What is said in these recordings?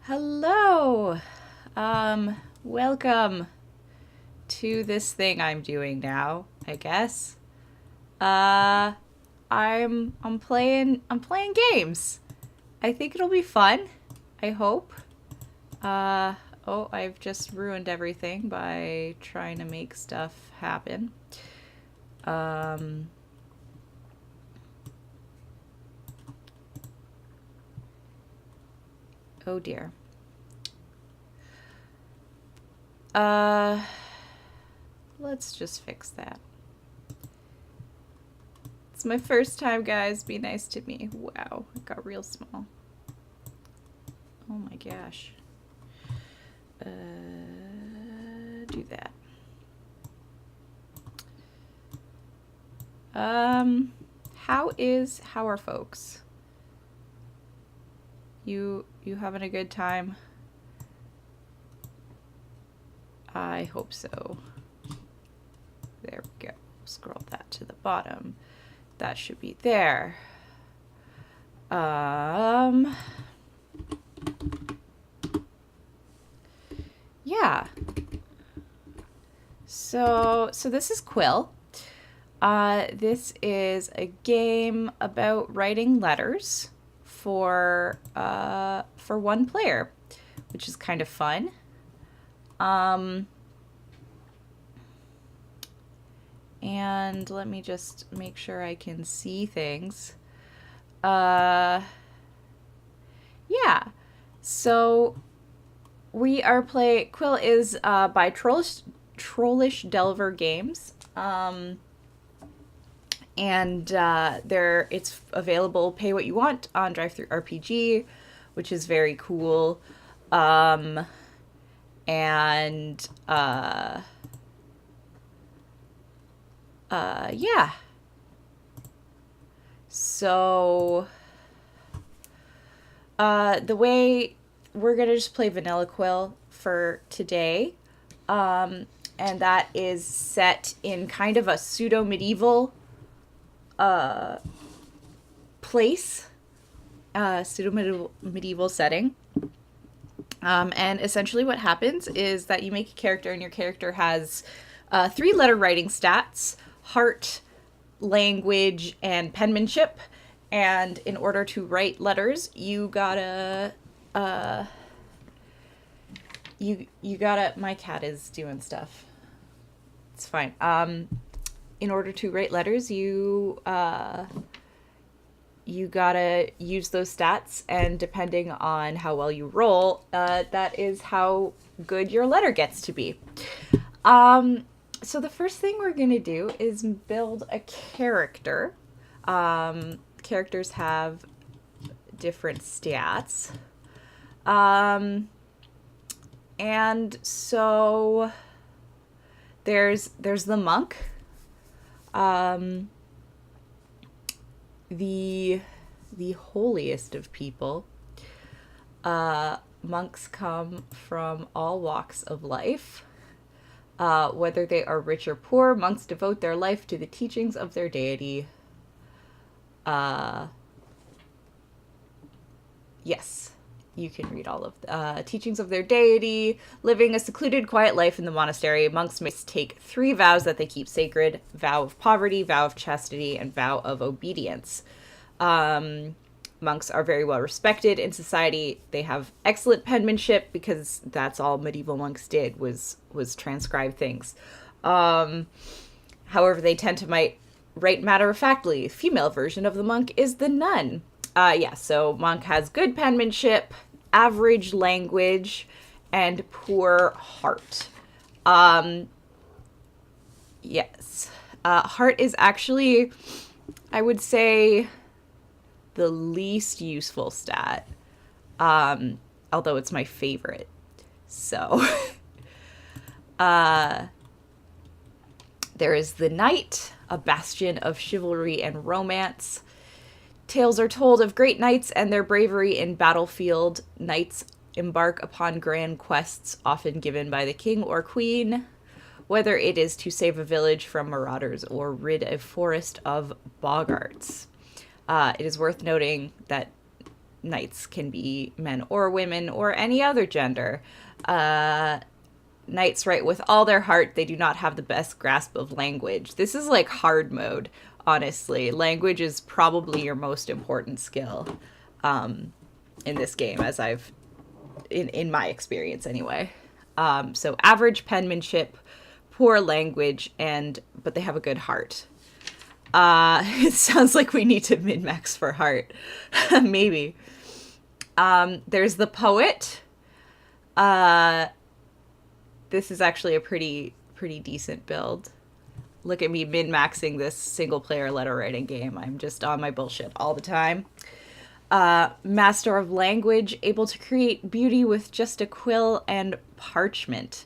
Hello. Welcome to this thing I'm doing now, I guess. Uh I'm playing games. I think it'll be fun. I hope. Uh oh, I've just ruined everything by trying to make stuff happen. Um oh dear. Uh let's just fix that. It's my first time, guys. Be nice to me. Wow, it got real small. Oh my gosh. Do that. How are folks? You having a good time? I hope so. There we go. Scroll that to the bottom. That should be there. Yeah. So this is Quill. This is a game about writing letters for one player, which is kind of fun. Um, and let me just make sure I can see things. Uh, yeah. So we are play. Quill is by Trollish Delver Games. And there it's available pay what you want on Drive-Thru RPG, which is very cool. Um, and yeah. So the way we're gonna just play Vanilla Quill for today. And that is set in kind of a pseudo medieval place, pseudo medieval setting. And essentially, what happens is that you make a character, and your character has 3 letter writing stats: heart, language, and penmanship. And in order to write letters, you gotta you gotta. My cat is doing stuff. It's fine. In order to write letters, you gotta use those stats, and depending on how well you roll, that is how good your letter gets to be. So the first thing we're gonna do is build a character. Characters have different stats. And so there's the monk. The holiest of people. Monks come from all walks of life. Whether they are rich or poor, monks devote their life to the teachings of their deity. Yes, you can read all of the teachings of their deity. Living a secluded, quiet life in the monastery, monks may take 3 vows that they keep sacred: vow of poverty, vow of chastity, and vow of obedience. Monks are very well respected in society. They have excellent penmanship because that's all medieval monks did was transcribe things. However, they tend to might write matter-of-factly. Female version of the monk is the nun. So monk has good penmanship, average language, and poor heart. Yes. Heart is actually, I would say, the least useful stat. Although it's my favorite. So, there is the knight, a bastion of chivalry and romance. Tales are told of great knights and their bravery in battlefield. Knights embark upon grand quests, often given by the king or queen, whether it is to save a village from marauders or rid a forest of boggarts. It is worth noting that knights can be men or women or any other gender. Knights write with all their heart. They do not have the best grasp of language. This is like hard mode, honestly. Language is probably your most important skill in this game, as I've in my experience anyway. So average penmanship, poor language, but they have a good heart. It sounds like we need to min-max for heart. Maybe. There's the poet. This is actually a pretty decent build. Look at me min-maxing this single-player letter-writing game. I'm just on my bullshit all the time. Master of language, able to create beauty with just a quill and parchment.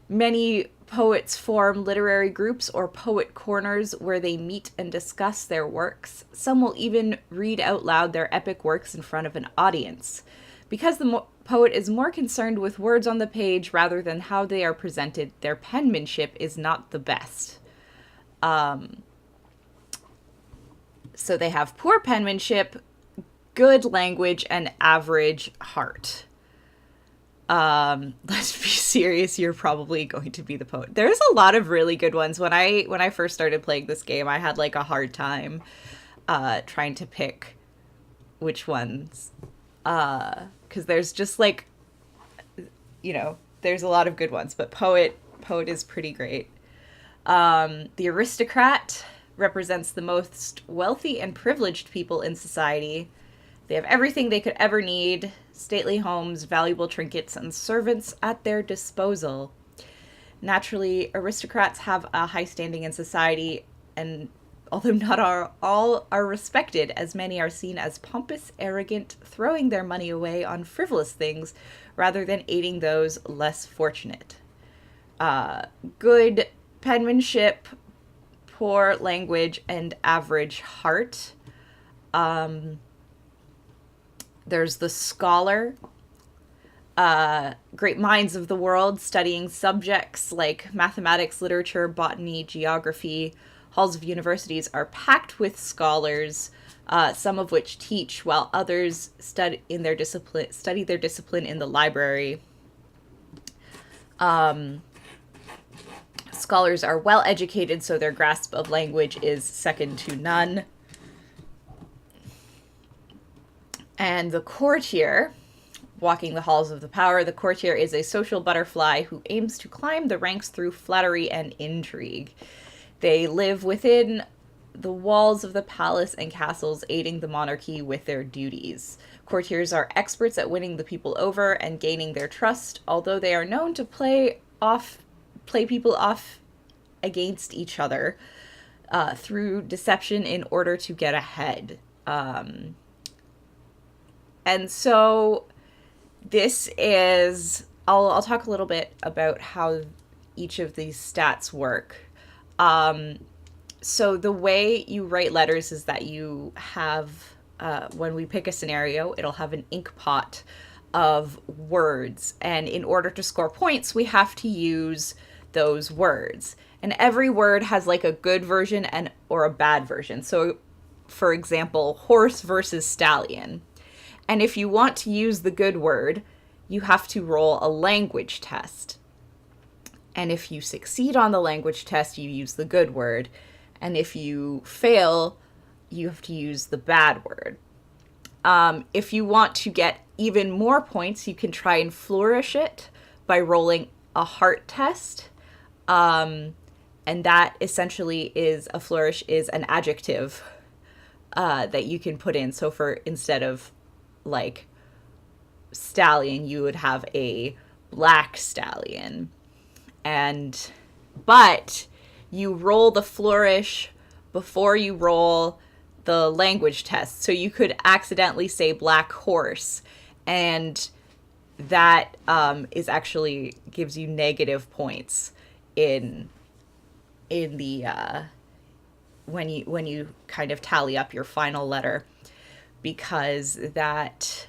Many poets form literary groups or poet corners where they meet and discuss their works. Some will even read out loud their epic works in front of an audience. Because the poet is more concerned with words on the page rather than how they are presented, their penmanship is not the best. So they have poor penmanship, good language, and average heart. Let's be serious, you're probably going to be the poet. There's a lot of really good ones. When I first started playing this game, I had like a hard time trying to pick which ones. Because there's just like, there's a lot of good ones, but poet is pretty great. The aristocrat represents the most wealthy and privileged people in society. They have everything they could ever need, stately homes, valuable trinkets, and servants at their disposal. Naturally, aristocrats have a high standing in society, and although not all are respected, as many are seen as pompous, arrogant, throwing their money away on frivolous things rather than aiding those less fortunate. Good penmanship, poor language, and average heart. There's the scholar. Great minds of the world studying subjects like mathematics, literature, botany, geography. Halls of universities are packed with scholars, some of which teach, while others study their discipline in the library. Scholars are well educated, so their grasp of language is second to none. And the courtier, walking the halls of the power, the courtier is a social butterfly who aims to climb the ranks through flattery and intrigue. They live within the walls of the palace and castles, aiding the monarchy with their duties. Courtiers are experts at winning the people over and gaining their trust, although they are known to play people off against each other through deception in order to get ahead. And so this is, I'll talk a little bit about how each of these stats work. So the way you write letters is that you have, when we pick a scenario, it'll have an ink pot of words. And in order to score points, we have to use those words. And every word has like a good version or a bad version. So, for example, horse versus stallion. And if you want to use the good word, you have to roll a language test. And if you succeed on the language test, you use the good word. And if you fail, you have to use the bad word. If you want to get even more points, you can try and flourish it by rolling a heart test. And that essentially is, a flourish is an adjective that you can put in. So instead of like stallion, you would have a black stallion. But you roll the flourish before you roll the language test. So you could accidentally say black horse, and that is actually gives you negative points in the when you kind of tally up your final letter, because that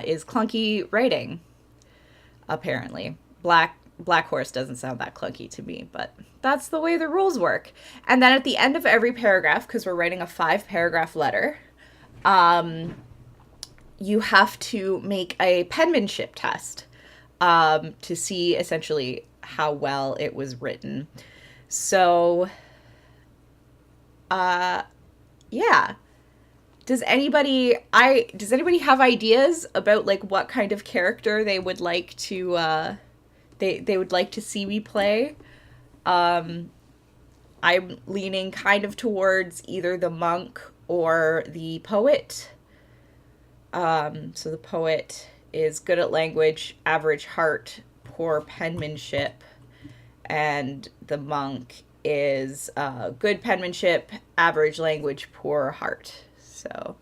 is clunky writing, apparently. Black horse doesn't sound that clunky to me, but that's the way the rules work. And then at the end of every paragraph, because we're writing a 5-paragraph letter, you have to make a penmanship test to see essentially how well it was written. So, yeah. Does anybody have ideas about like what kind of character they would like to they would like to see me play? I'm leaning kind of towards either the monk or the poet. So the poet is good at language, average heart, poor penmanship, and the monk is good penmanship, average language, poor heart. So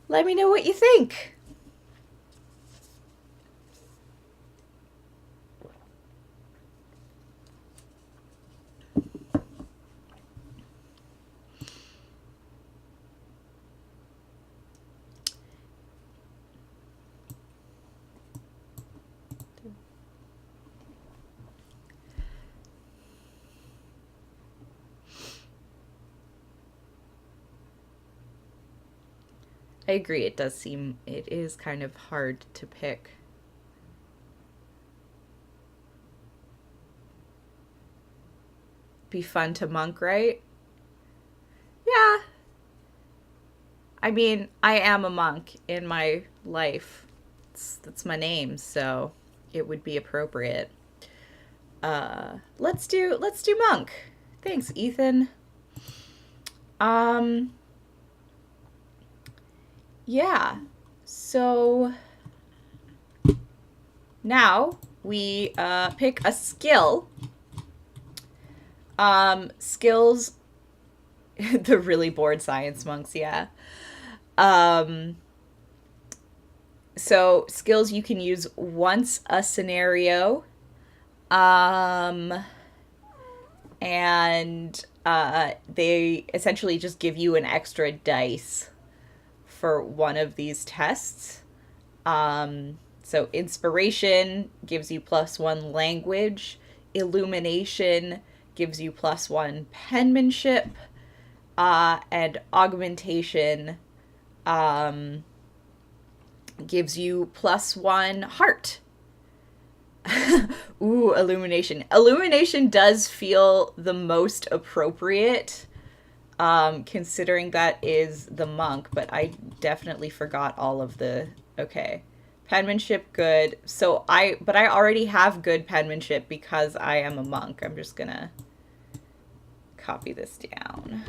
let me know what you think. I agree. It is kind of hard to pick. Be fun to monk, right? Yeah. I mean, I am a monk in my life. That's my name, so it would be appropriate. Let's do monk. Thanks, Ethan. Um, yeah. So now we pick a skill. Skills. The really bored science monks, yeah. Um, so skills you can use once a scenario. Um, and they essentially just give you an extra dice for one of these tests. So inspiration gives you +1 language, illumination gives you +1 penmanship, and augmentation gives you +1 heart. Ooh, illumination. Illumination does feel the most appropriate, considering that is the monk, but I definitely forgot all of the. Okay. Penmanship, good. But I already have good penmanship because I am a monk. I'm just gonna copy this down.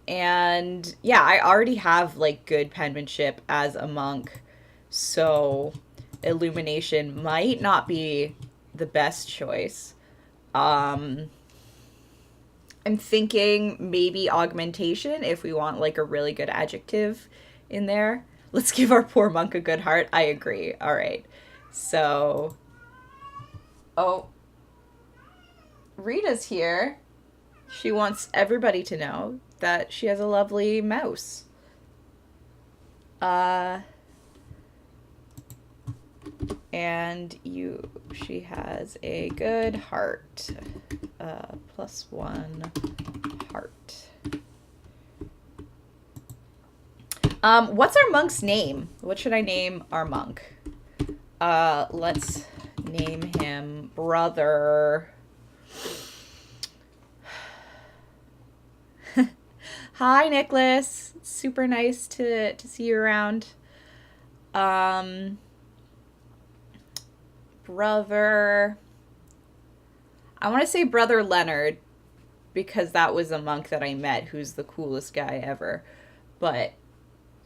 And yeah, I already have like good penmanship as a monk, so illumination might not be the best choice. I'm thinking maybe augmentation if we want like a really good adjective in there. Let's give our poor monk a good heart. I agree. All right. So, oh, Rita's here. She wants everybody to know that she has a lovely mouse. And she has a good heart. +1 heart. What's our monk's name? What should I name our monk? Let's name him Brother. Hi, Nicholas. Super nice to see you around. Brother. I want to say Brother Leonard because that was a monk that I met who's the coolest guy ever. But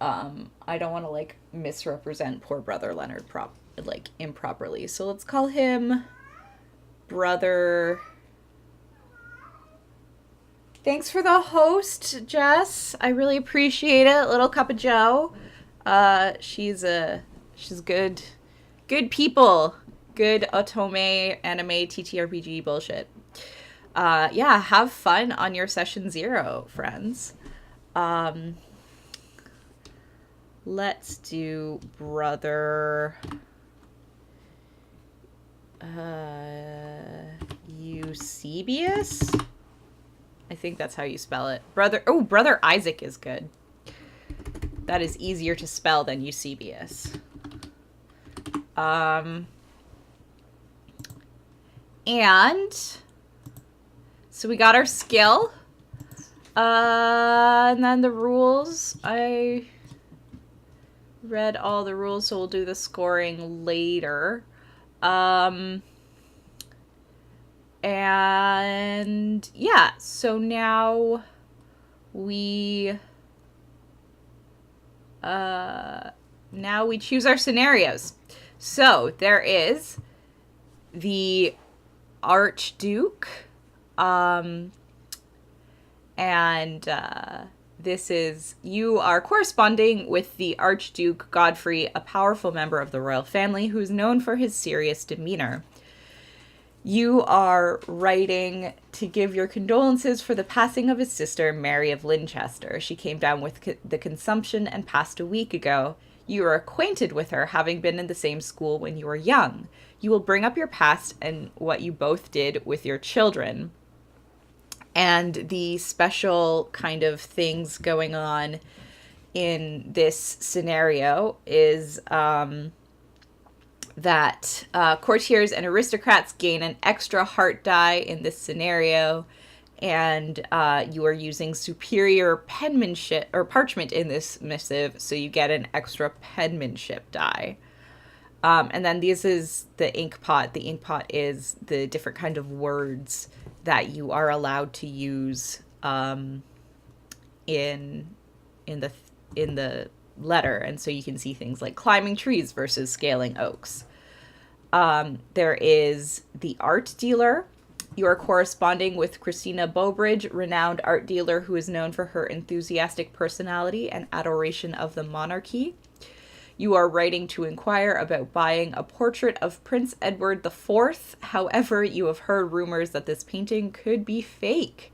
I don't want to like misrepresent poor Brother Leonard improperly. So let's call him Brother. Thanks for the host, Jess. I really appreciate it. Little cup of Joe. She's good. Good people. Good otome anime TTRPG bullshit. Yeah, have fun on your session 0, friends. Let's do Brother Eusebius? I think that's how you spell it. Brother Isaac is good. That is easier to spell than Eusebius. And so we got our skill. And then the rules. I read all the rules, so we'll do the scoring later. And yeah, so now we choose our scenarios. So there is the Archduke, this is, you are corresponding with the Archduke Godfrey, a powerful member of the royal family who is known for his serious demeanor. You are writing to give your condolences for the passing of his sister, Mary of Winchester. She came down with the consumption and passed a week ago. You are acquainted with her, having been in the same school when you were young. You will bring up your past and what you both did with your children. And the special kind of things going on in this scenario is that courtiers and aristocrats gain an extra heart die in this scenario, and you are using superior penmanship or parchment in this missive, so you get an extra penmanship die. And then this is the ink pot. The ink pot is the different kind of words that you are allowed to use in the letter, and so you can see things like climbing trees versus scaling oaks. There is the art dealer. You are corresponding with Christina Bowbridge, renowned art dealer who is known for her enthusiastic personality and adoration of the monarchy. You are writing to inquire about buying a portrait of Prince Edward IV. However, you have heard rumors that this painting could be fake.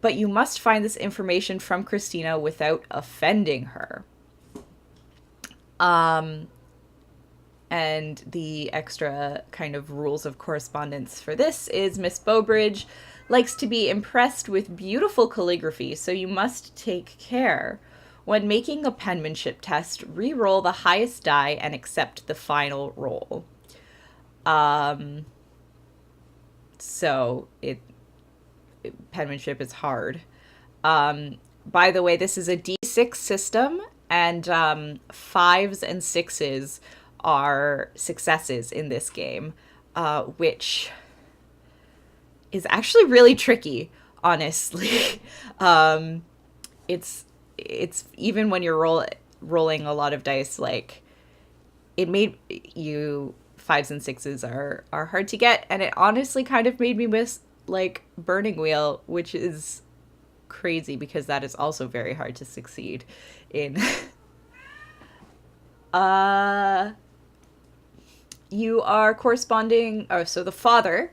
But you must find this information from Christina without offending her. And the extra kind of rules of correspondence for this is Miss Bowbridge likes to be impressed with beautiful calligraphy, so you must take care. When making a penmanship test, re-roll the highest die and accept the final roll. So penmanship is hard. By the way, this is a D6 system, and 5s and 6s are successes in this game, which is actually really tricky, honestly. It's even when you're rolling a lot of dice, like, it made you 5s and 6s are hard to get, and it honestly kind of made me miss like Burning Wheel, which is crazy because that is also very hard to succeed in. You are corresponding, so the father,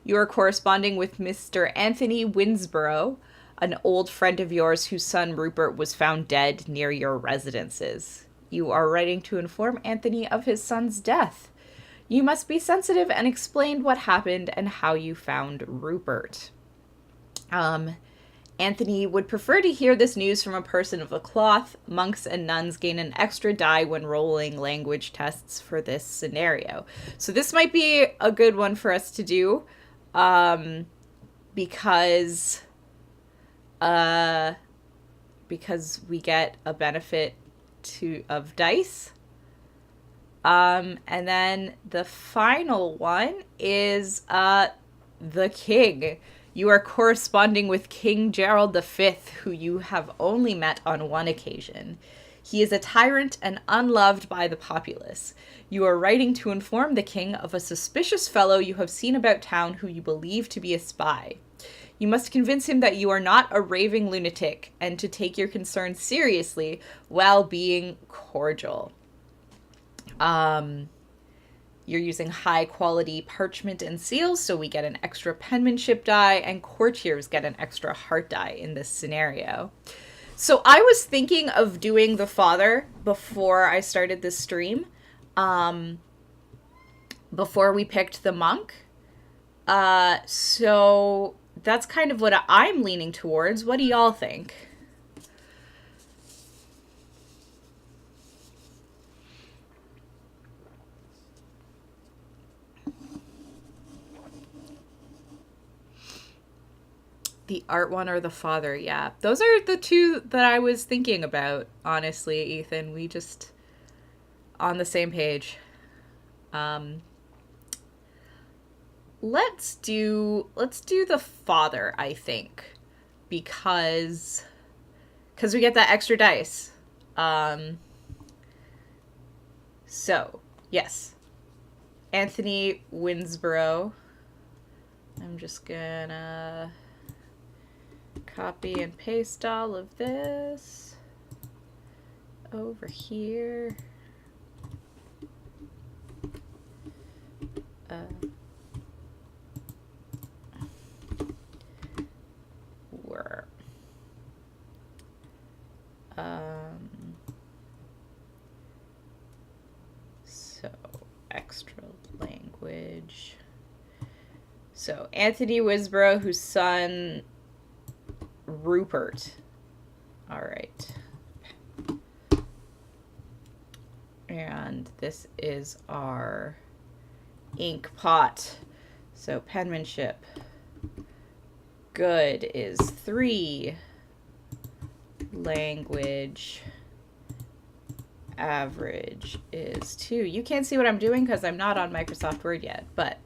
you are corresponding with Mr. Anthony Winsborough, an old friend of yours whose son Rupert was found dead near your residences. You are writing to inform Anthony of his son's death. You must be sensitive and explain what happened and how you found Rupert. Anthony would prefer to hear this news from a person of the cloth. Monks and nuns gain an extra die when rolling language tests for this scenario. So this might be a good one for us to do, because we get a benefit of dice. And then the final one is the king. You are corresponding with King Gerald V, who you have only met on one occasion. He is a tyrant and unloved by the populace. You are writing to inform the king of a suspicious fellow you have seen about town who you believe to be a spy. You must convince him that you are not a raving lunatic and to take your concerns seriously while being cordial. You're using high quality parchment and seals, so we get an extra penmanship die, and courtiers get an extra heart die in this scenario. So I was thinking of doing the father before I started this stream, before we picked the monk. So that's kind of what I'm leaning towards. What do y'all think? The art one or the father? Yeah. Those are the two that I was thinking about, honestly, Ethan. We just on the same page. Um let's do the father, I think, because we get that extra dice. Um so, yes. Anthony Winsborough. I'm just gonna copy and paste all of this over here. Where so extra language. So Anthony Wisborough, whose son Rupert. All right. And this is our ink pot. So penmanship. Good is 3. Language. Average is 2. You can't see what I'm doing because I'm not on Microsoft Word yet, but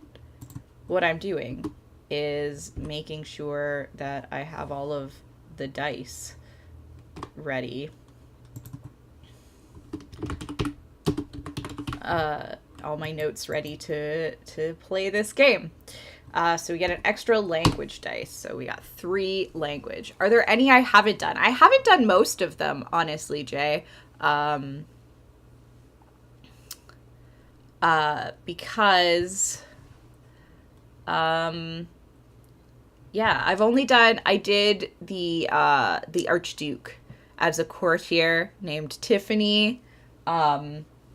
what I'm doing is making sure that I have all of the dice ready. All my notes ready to play this game. So we get an extra language dice. So we got 3 language. Are there any I haven't done? I haven't done most of them, honestly, Jay. Because yeah, I did the Archduke as a courtier named Tiffany.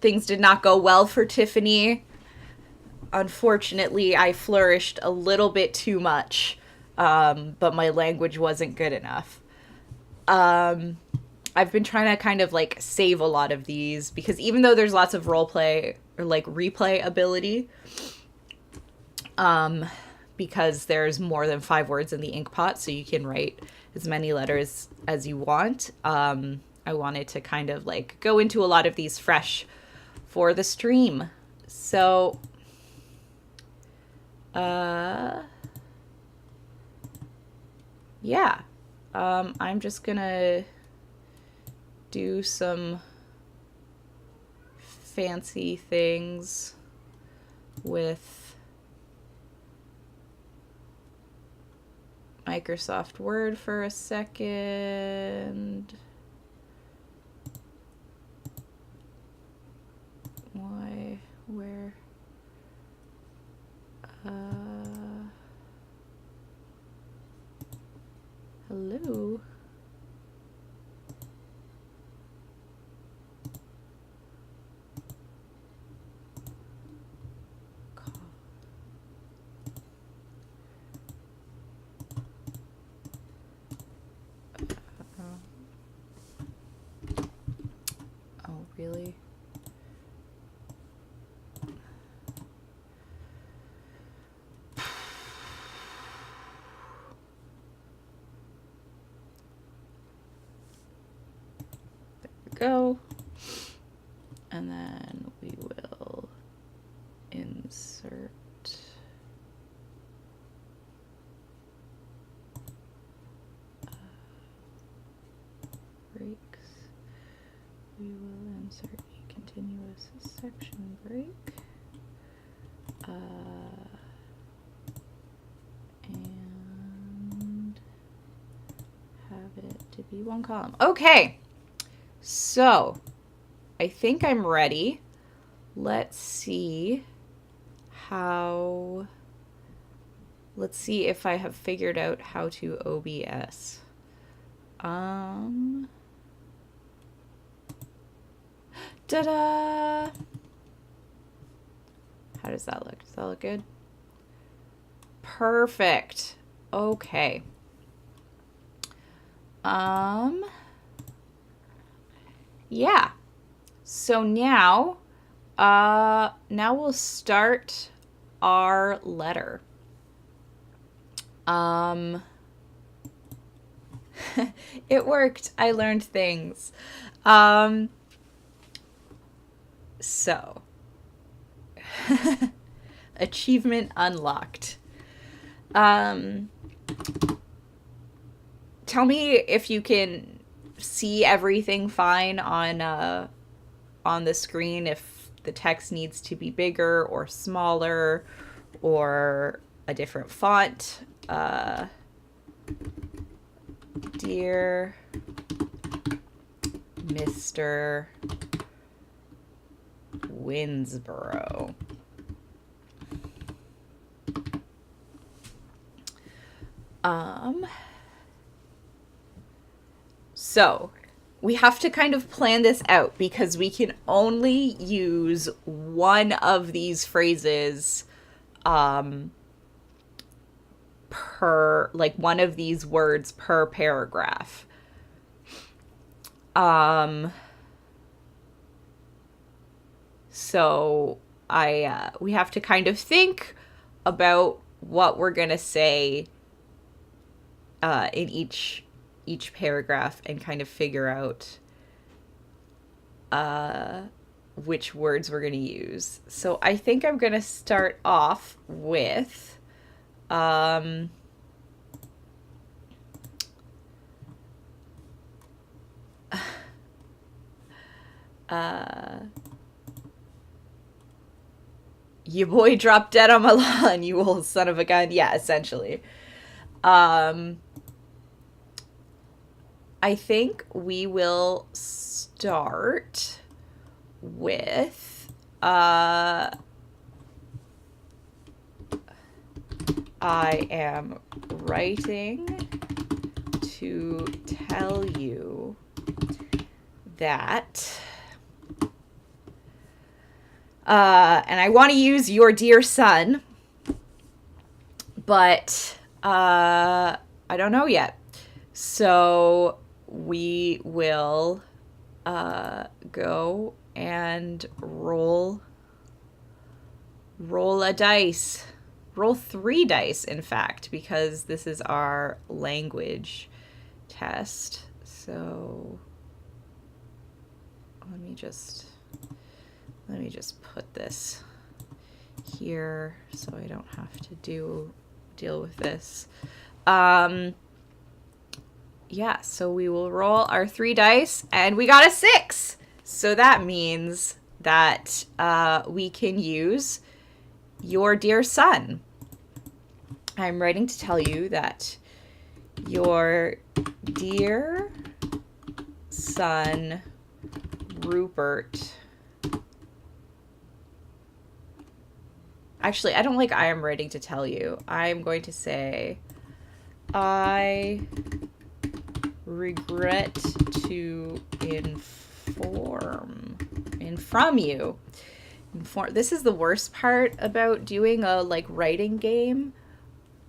Things did not go well for Tiffany. Unfortunately, I flourished a little bit too much, but my language wasn't good enough. I've been trying to kind of like save a lot of these because even though there's lots of role play or like replay ability, because there's more than 5 words in the ink pot, so you can write as many letters as you want. I wanted to kind of like go into a lot of these fresh for the stream. So, yeah, I'm just gonna do some fancy things with Microsoft Word for a second. Why? Where? Hello? Oh, really? Go, and then we will insert breaks. We will insert a continuous section break, and have it to be 1 column. Okay. So, I think I'm ready. Let's see if I have figured out how to OBS. Ta-da! How does that look? Does that look good? Perfect. Okay. Yeah. So now we'll start our letter. Um, it worked. I learned things. Um, so, achievement unlocked. Um, Tell me if you can see everything fine on the screen, if the text needs to be bigger or smaller or a different font. Dear Mr. Winsboro. So we have to kind of plan this out because we can only use one of these phrases per, like, one of these words per paragraph. So we have to kind of think about what we're gonna say in each paragraph and kind of figure out which words we're gonna use. So I think I'm gonna start off with your boy dropped dead on my lawn, you old son of a gun. Yeah, essentially. I think we will start with I am writing to tell you that and I want to use your dear son, but I don't know yet. So we will go and roll a dice. Roll 3 dice, in fact, because this is our language test. So let me just put this here so I don't have to deal with this. Yeah, so we will roll our 3 dice, and we got a 6. So that means that we can use your dear son. I'm writing to tell you that your dear son, Rupert. Actually, I don't like I am writing to tell you. I'm going to say, I regret to inform you. This is the worst part about doing a writing game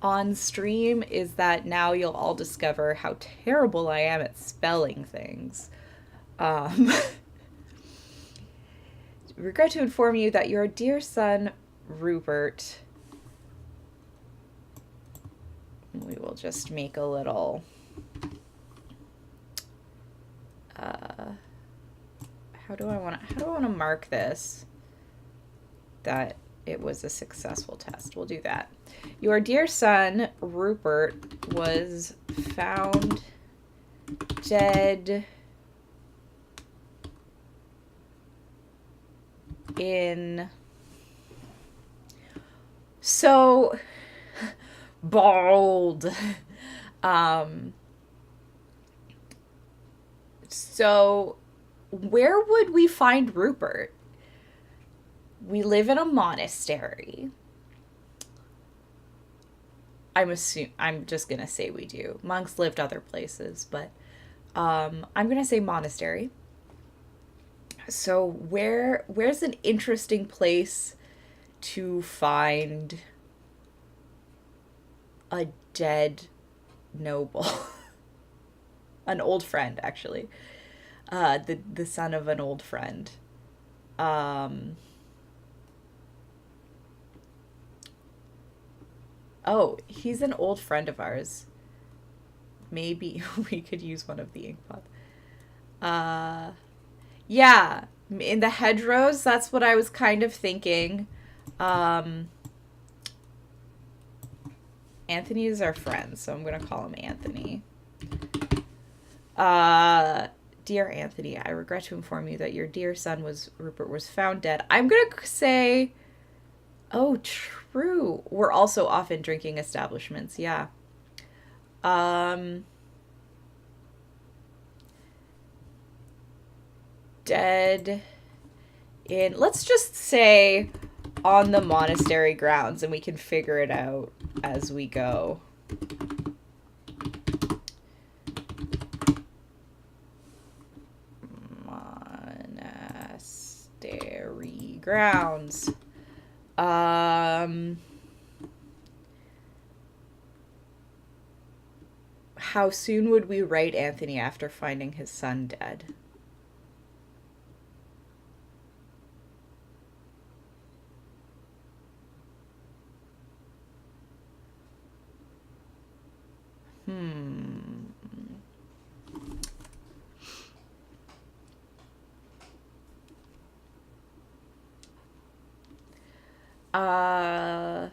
on stream, is that now you'll all discover how terrible I am at spelling things. Regret to inform you that your dear son Rupert, we will just make a little how do I want to mark this that it was a successful test? We'll do that. Your dear son Rupert was found dead in so bold. So where would we find Rupert? We live in a monastery. I'm just gonna say we do. Monks lived other places, but I'm gonna say monastery. So where's an interesting place to find a dead noble. An old friend, actually. The son of an old friend. Um, oh, he's an old friend of ours. Maybe we could use one of the ink pots. Yeah, in the hedgerows, that's what I was kind of thinking. Um, Anthony is our friend, so I'm gonna call him Anthony. Uh, Dear Anthony, I regret to inform you that your dear son Rupert was found dead. I'm gonna say, oh, true. We're also often drinking establishments. Yeah. Um, Dead in, let's just say, on the monastery grounds, and we can figure it out as we go. Monastery grounds. How soon would we write Anthony after finding his son dead? Hmm. Uh,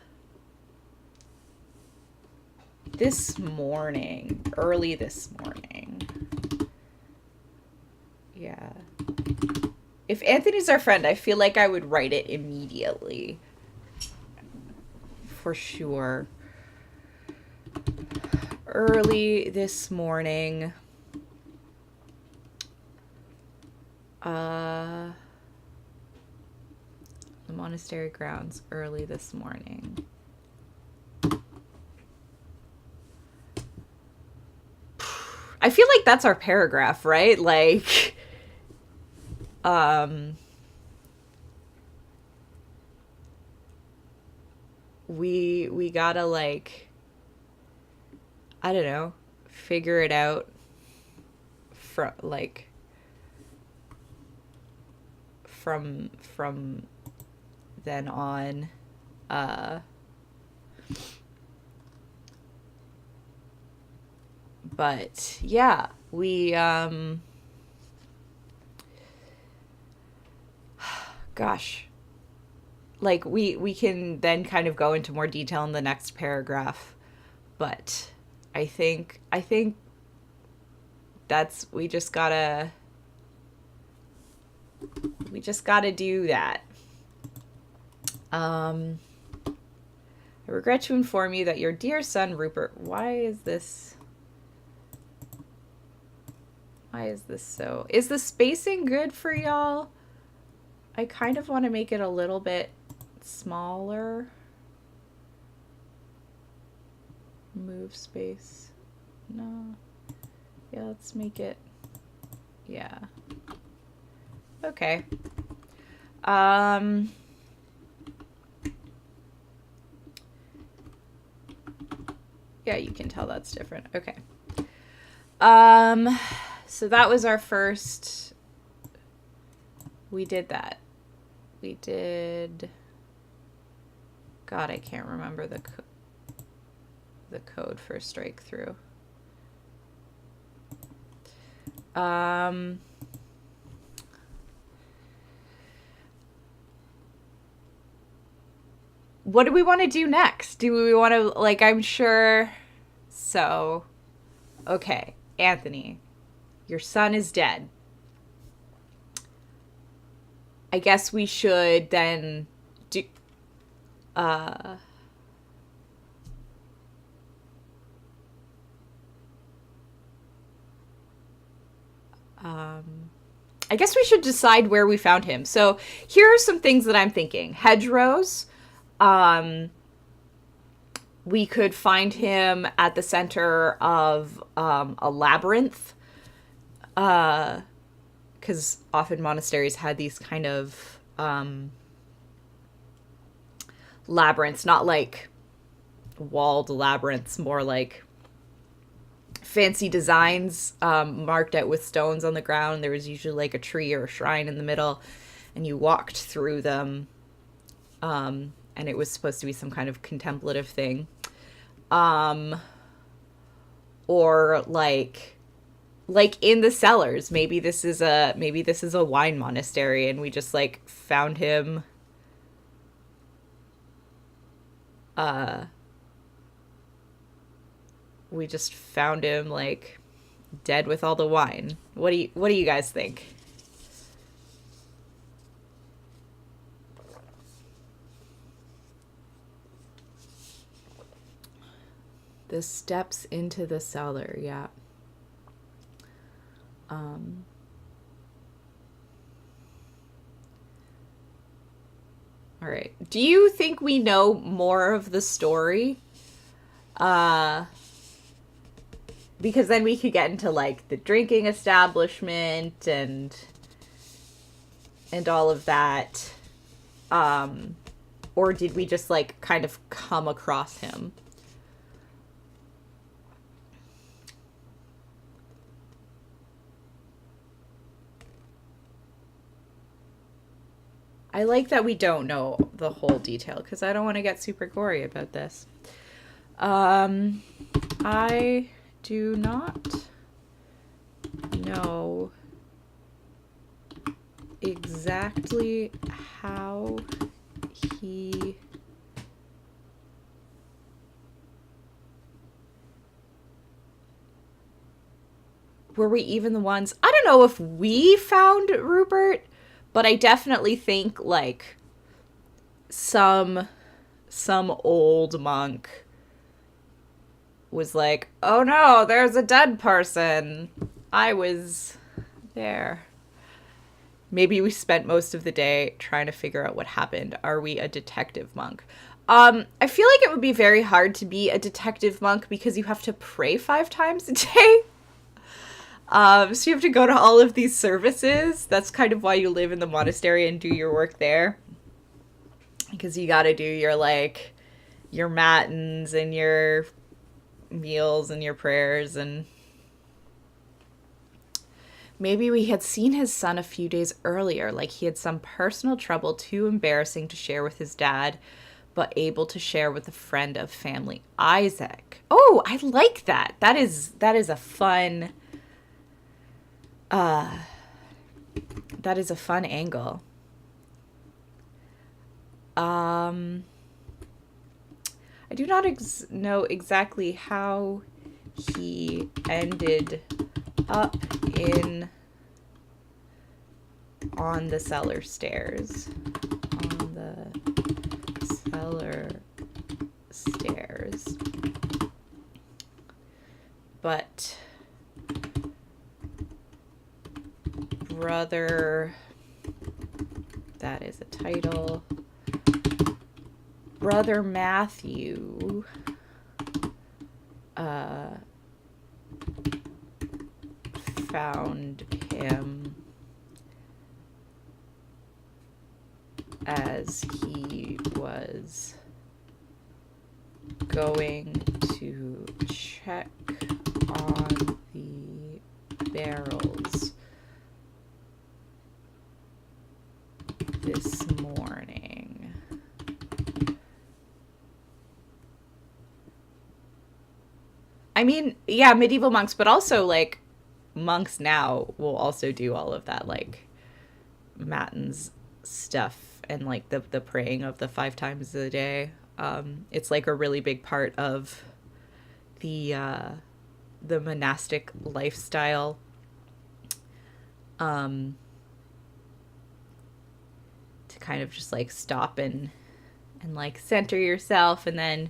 this morning, early this morning. Yeah. If Anthony's our friend, I feel like I would write it immediately. For sure. Early this morning. The monastery grounds early this morning. I feel like that's our paragraph, right? Like, we gotta, like, I don't know, figure it out from, like, from then on. But yeah, gosh, like, we can then kind of go into more detail in the next paragraph, but I think that's, we just gotta do that. I regret to inform you that your dear son Rupert, why is this so, is the spacing good for y'all? I kind of want to make it a little bit smaller. Move space. No. Yeah, let's make it. Yeah. Okay. Yeah, you can tell that's different. Okay. So that was our first. We did that. We did. God, I can't remember the code for strike through. What do we want to do next? Do we want to, like, I'm sure. So, okay, Anthony, your son is dead. I guess we should then do. I guess we should decide where we found him. So here are some things that I'm thinking. Hedgerows. We could find him at the center of a labyrinth. Because often monasteries had these kind of labyrinths, not like walled labyrinths, more like fancy designs, marked out with stones on the ground. There was usually like a tree or a shrine in the middle, and you walked through them, and it was supposed to be some kind of contemplative thing. Or like in the cellars, maybe this is a wine monastery, and we just like found him we just found him like dead with all the wine. What do you guys think? The steps into the cellar, yeah. Um, all right. Do you think we know more of the story? Uh, because then we could get into like the drinking establishment and all of that. Um, or did we just like kind of come across him? I like that we don't know the whole detail because I don't want to get super gory about this. Um, I do not know exactly how he were we even the ones. I don't know if we found Rupert, but I definitely think like some some old monk was like, "Oh no, there's a dead person. I was there." Maybe we spent most of the day trying to figure out what happened. Are we a detective monk? I feel like it would be very hard to be a detective monk because you have to pray 5 times a day. So you have to go to all of these services. That's kind of why you live in the monastery and do your work there. Because you gotta do your, like, your matins and your meals and your prayers. And maybe we had seen his son a few days earlier. Like, he had some personal trouble too embarrassing to share with his dad, but able to share with a friend of family, Isaac. Oh, I like that. That is a fun... that is a fun angle. Um, I do not know exactly how he ended up in on the cellar stairs. On the cellar stairs. But brother, that is a title. Brother Matthew found him as he was going to check on the barrels this morning. I mean, yeah, medieval monks, but also like monks now will also do all of that, like matins stuff and like the praying of the 5 times a day. It's like a really big part of the monastic lifestyle. To kind of just like stop and like center yourself and then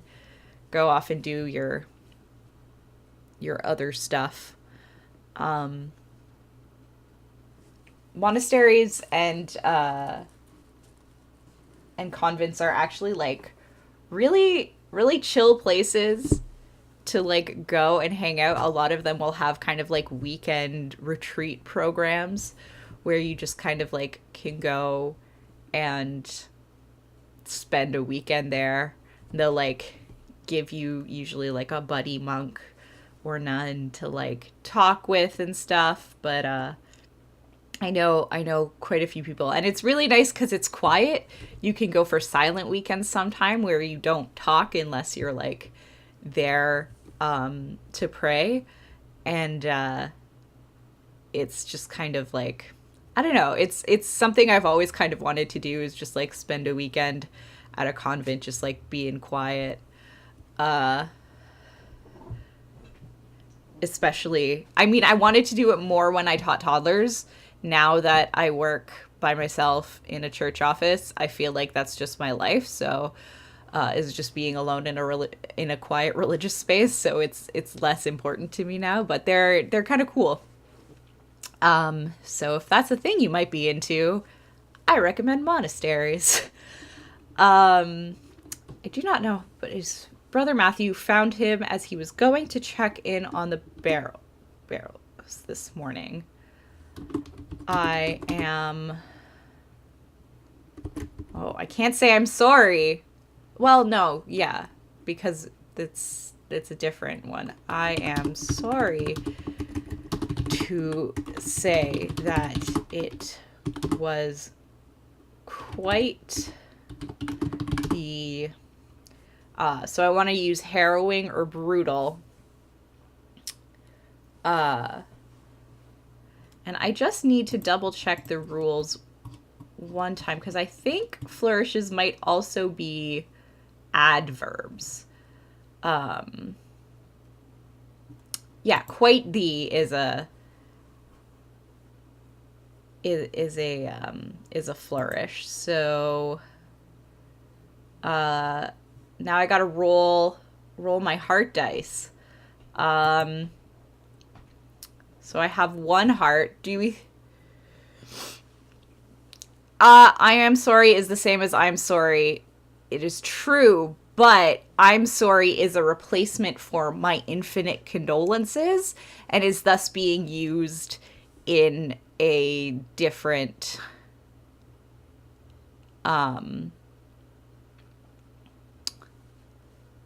go off and do your other stuff. Monasteries and convents are actually like really really chill places to like go and hang out. A lot of them will have kind of like weekend retreat programs where you just kind of like can go and spend a weekend there. They'll like give you usually like a buddy monk or nun to like talk with and stuff. But I know quite a few people, and it's really nice because it's quiet. You can go for silent weekends sometime where you don't talk unless you're like there to pray, and it's just kind of like, I don't know. It's something I've always kind of wanted to do, is just like spend a weekend at a convent, just like being quiet. Especially, I mean, I wanted to do it more when I taught toddlers. Now that I work by myself in a church office, I feel like that's just my life. So, is just being alone in a quiet religious space. So it's less important to me now. But they're kind of cool. So if that's a thing you might be into, I recommend monasteries. I do not know, but his brother Matthew found him as he was going to check in on the barrels this morning. I can't say I'm sorry. Well, no, yeah, because it's a different one. I am sorry to say that it was quite the so I want to use harrowing or brutal. And I just need to double check the rules one time, because I think flourishes might also be adverbs. Yeah, quite the is a flourish. So now I gotta roll my heart dice. So I have one heart. I am sorry is the same as I'm sorry. It is true, but I'm sorry is a replacement for my infinite condolences, and is thus being used in a different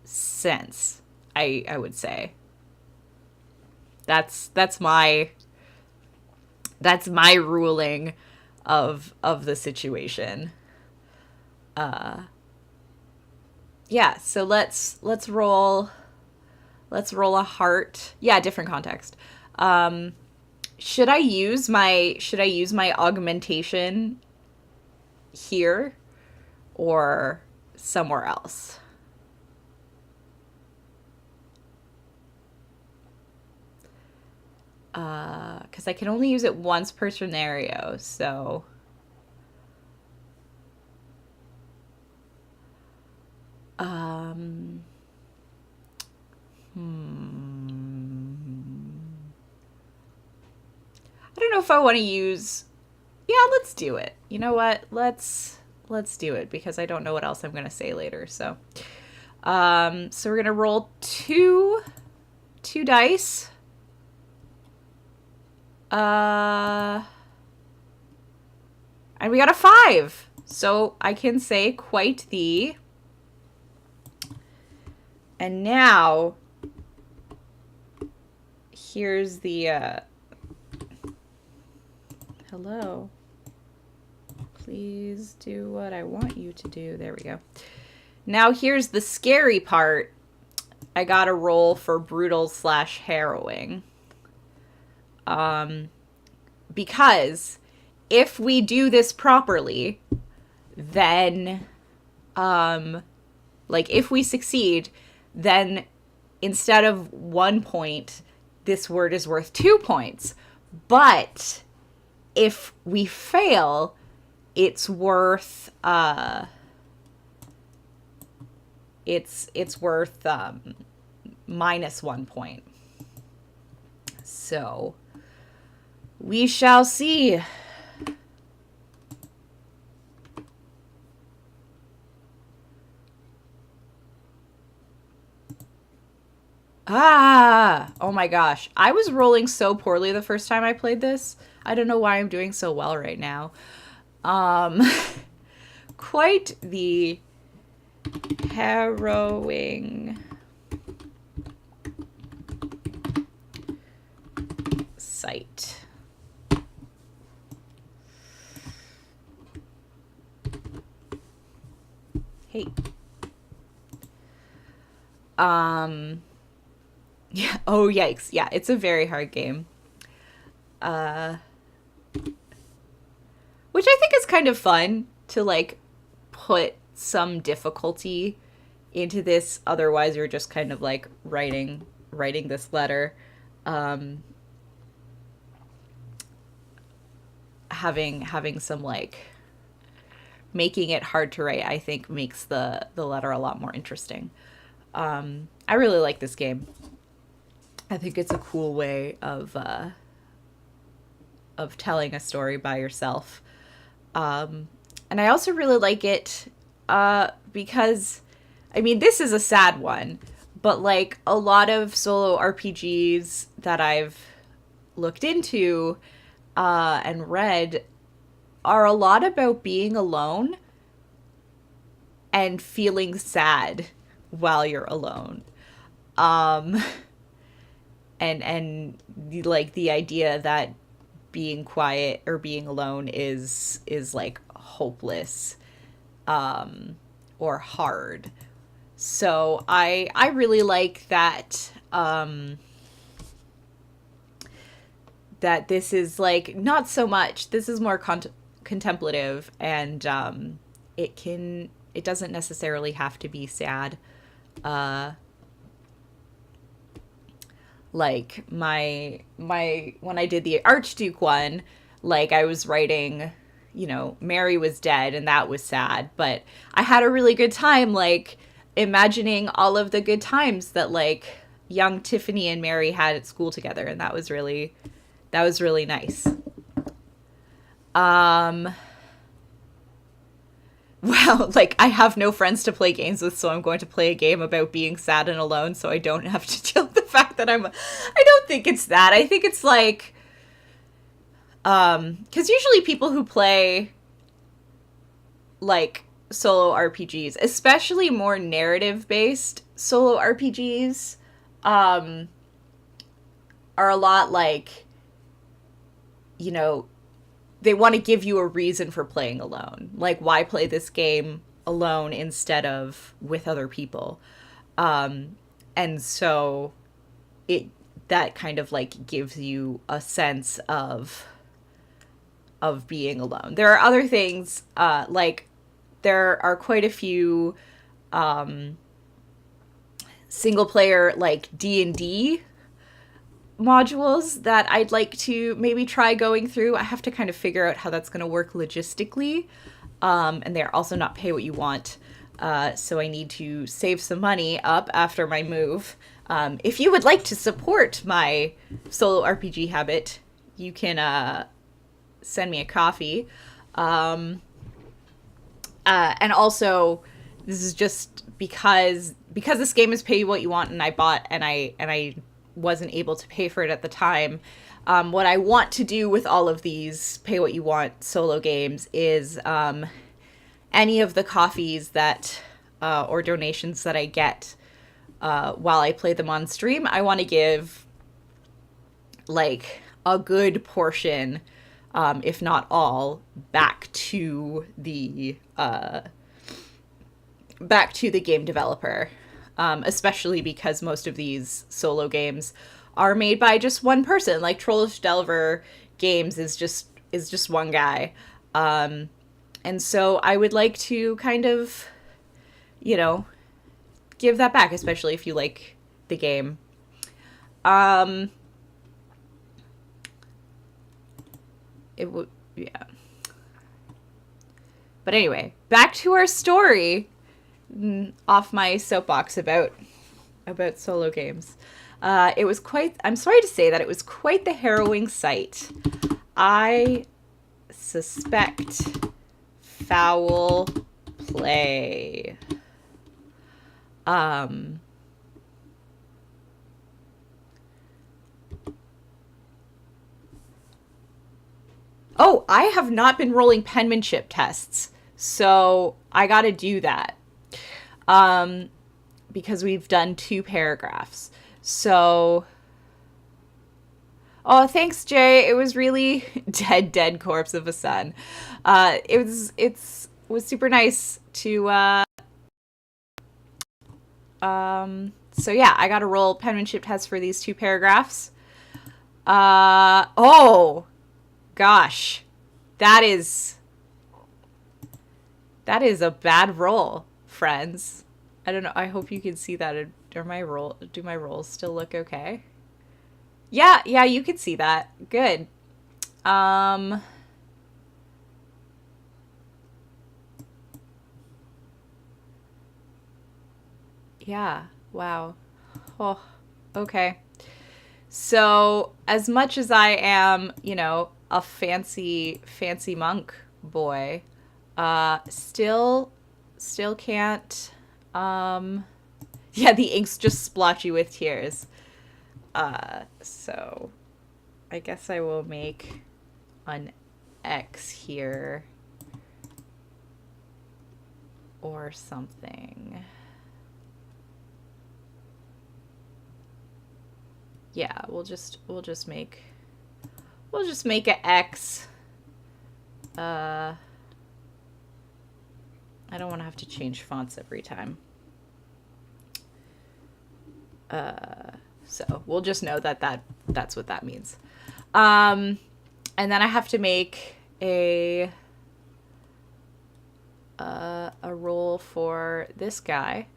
sense, I would say. That's my ruling of the situation. Yeah, so let's roll a heart. Yeah, different context. Should I use my augmentation here or somewhere else? Because I can only use it once per scenario, so I don't know if I want to use. Yeah, let's do it. You know what? Let's do it, because I don't know what else I'm gonna say later. So, so we're gonna roll two dice. And we got a 5. So I can say quite the. And now here's the hello. Please do what I want you to do. There we go. Now here's the scary part. I got to roll for brutal/harrowing. Because if we do this properly, then, like if we succeed, then instead of 1 point, this word is worth 2 points. But if we fail, it's worth, it's worth, minus 1 point. So we shall see. Oh my gosh. I was rolling so poorly the first time I played this. I don't know why I'm doing so well right now. Quite the harrowing site. Hey. Yeah. Oh, yikes. Yeah, it's a very hard game. Which I think is kind of fun to like put some difficulty into this. Otherwise, you're just kind of like writing this letter. Having some like making it hard to write, I think makes the letter a lot more interesting. I really like this game. I think it's a cool way of telling a story by yourself. And I also really like it because, I mean, this is a sad one, but like a lot of solo RPGs that I've looked into and read are a lot about being alone and feeling sad while you're alone. And like the idea that being quiet or being alone is like hopeless or hard. So I really like that that this is like not so much, this is more contemplative, and it doesn't necessarily have to be sad. Like my when I did the Archduke one, like I was writing, you know, Mary was dead and that was sad, but I had a really good time like imagining all of the good times that like young Tiffany and Mary had at school together, and that was really nice. Well, like I have no friends to play games with, so I'm going to play a game about being sad and alone so I don't have to deal with the fact that I don't think it's that. I think it's like cuz usually people who play like solo RPGs, especially more narrative-based solo RPGs, are a lot like, you know, they want to give you a reason for playing alone. Like, why play this game alone instead of with other people? And so that kind of like gives you a sense of being alone. There are other things, like there are quite a few single player like D&D modules that I'd like to maybe try going through. I have to kind of figure out how that's going to work logistically. And they're also not pay what you want. So I need to save some money up after my move. If you would like to support my solo RPG habit, you can send me a coffee. And also, this is just because this game is pay what you want, and I bought and I wasn't able to pay for it at the time. What I want to do with all of these pay what you want solo games is any of the coffees that or donations that I get while I play them on stream, I want to give like a good portion, if not all, back to the game developer. Especially because most of these solo games are made by just one person. Like Trollish Delver Games is just one guy. And so I would like to kind of, you know, give that back, especially if you like the game. It would, yeah. But anyway, back to our story. Off my soapbox about solo games. It was quite, I'm sorry to say that it was quite the harrowing sight. I suspect foul play. Oh, I have not been rolling penmanship tests, so I gotta do that. Because we've done 2 paragraphs. So, Oh, thanks, Jay. It was really dead corpse of a son. It was super nice to so yeah, I got to roll penmanship test for these two paragraphs. Oh gosh. That is that is a bad roll, friends. I don't know. I hope you can see that. Do my rolls still look okay? Yeah, you can see that. Good. Um yeah. Wow. Oh, okay. So, as much as I am, a fancy monk boy, still can't yeah, the ink's just splotchy with tears. So I guess I will make an X here or something. Yeah, we'll just make an X. I don't want to have to change fonts every time. So we'll just know that's what that means. And then I have to make a roll for this guy,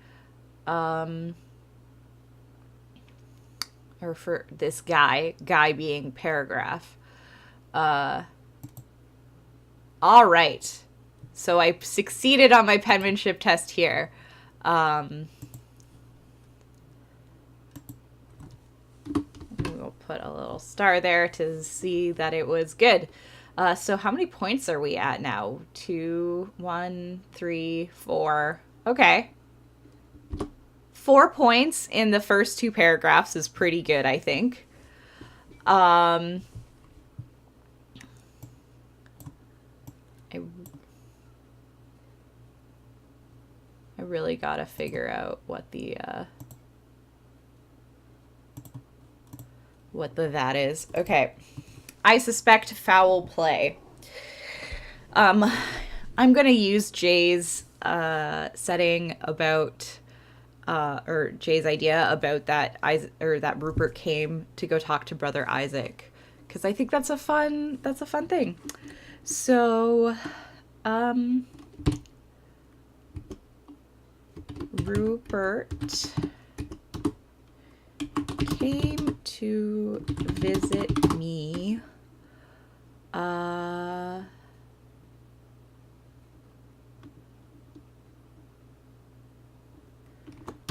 or for this guy being paragraph. All right. So I succeeded on my penmanship test here. We'll put a little star there to see that it was good. So how many points are we at now? 2, 1, 3, 4. Okay. 4 points in the first two paragraphs is pretty good, I think. I really gotta figure out what the that is. Okay. I suspect foul play. I'm gonna use Jay's setting about or Jay's idea about that that Rupert came to go talk to brother Isaac, because I think that's a fun thing. So, Rupert came to visit me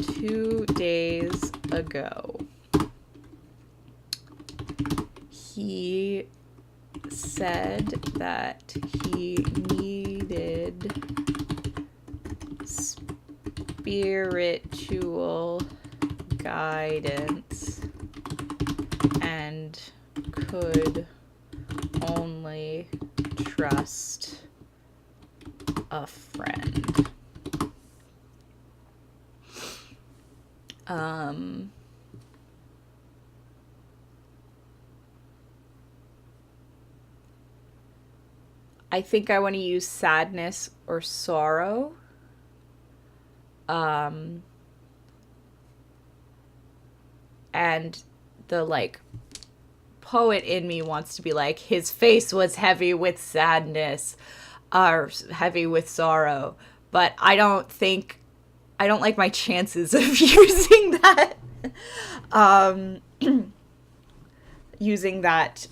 2 days ago. He said that he needed spiritual guidance and could only trust a friend. I think I want to use sadness or sorrow. And the poet in me wants to be like, his face was heavy with sadness or heavy with sorrow, but I don't like my chances of using that using that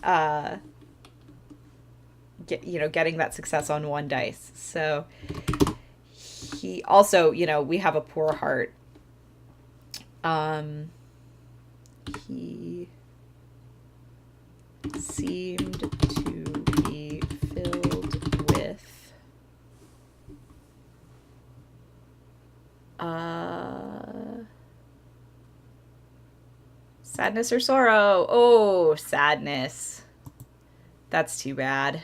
getting that success on one dice. So he also, we have a poor heart. He seemed to be filled with sadness or sorrow. Oh, sadness. That's too bad.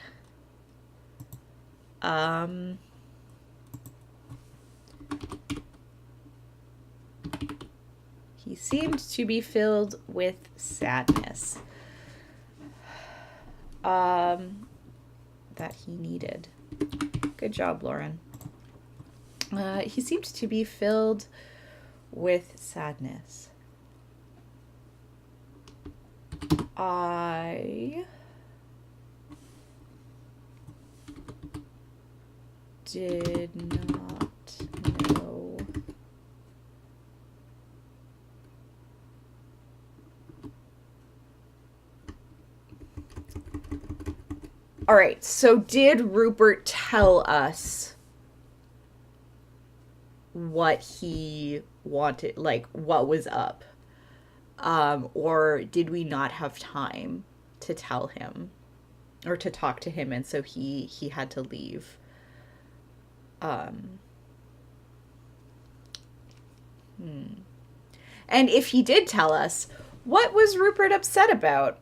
He seemed to be filled with sadness. that he needed. Good job, Lauren. He seemed to be filled with sadness. I did not know all right, so did Rupert tell us what he wanted, like what was up? Or did we not have time to tell him or to talk to him, and so he had to leave? Um, and if he did tell us, what was Rupert upset about?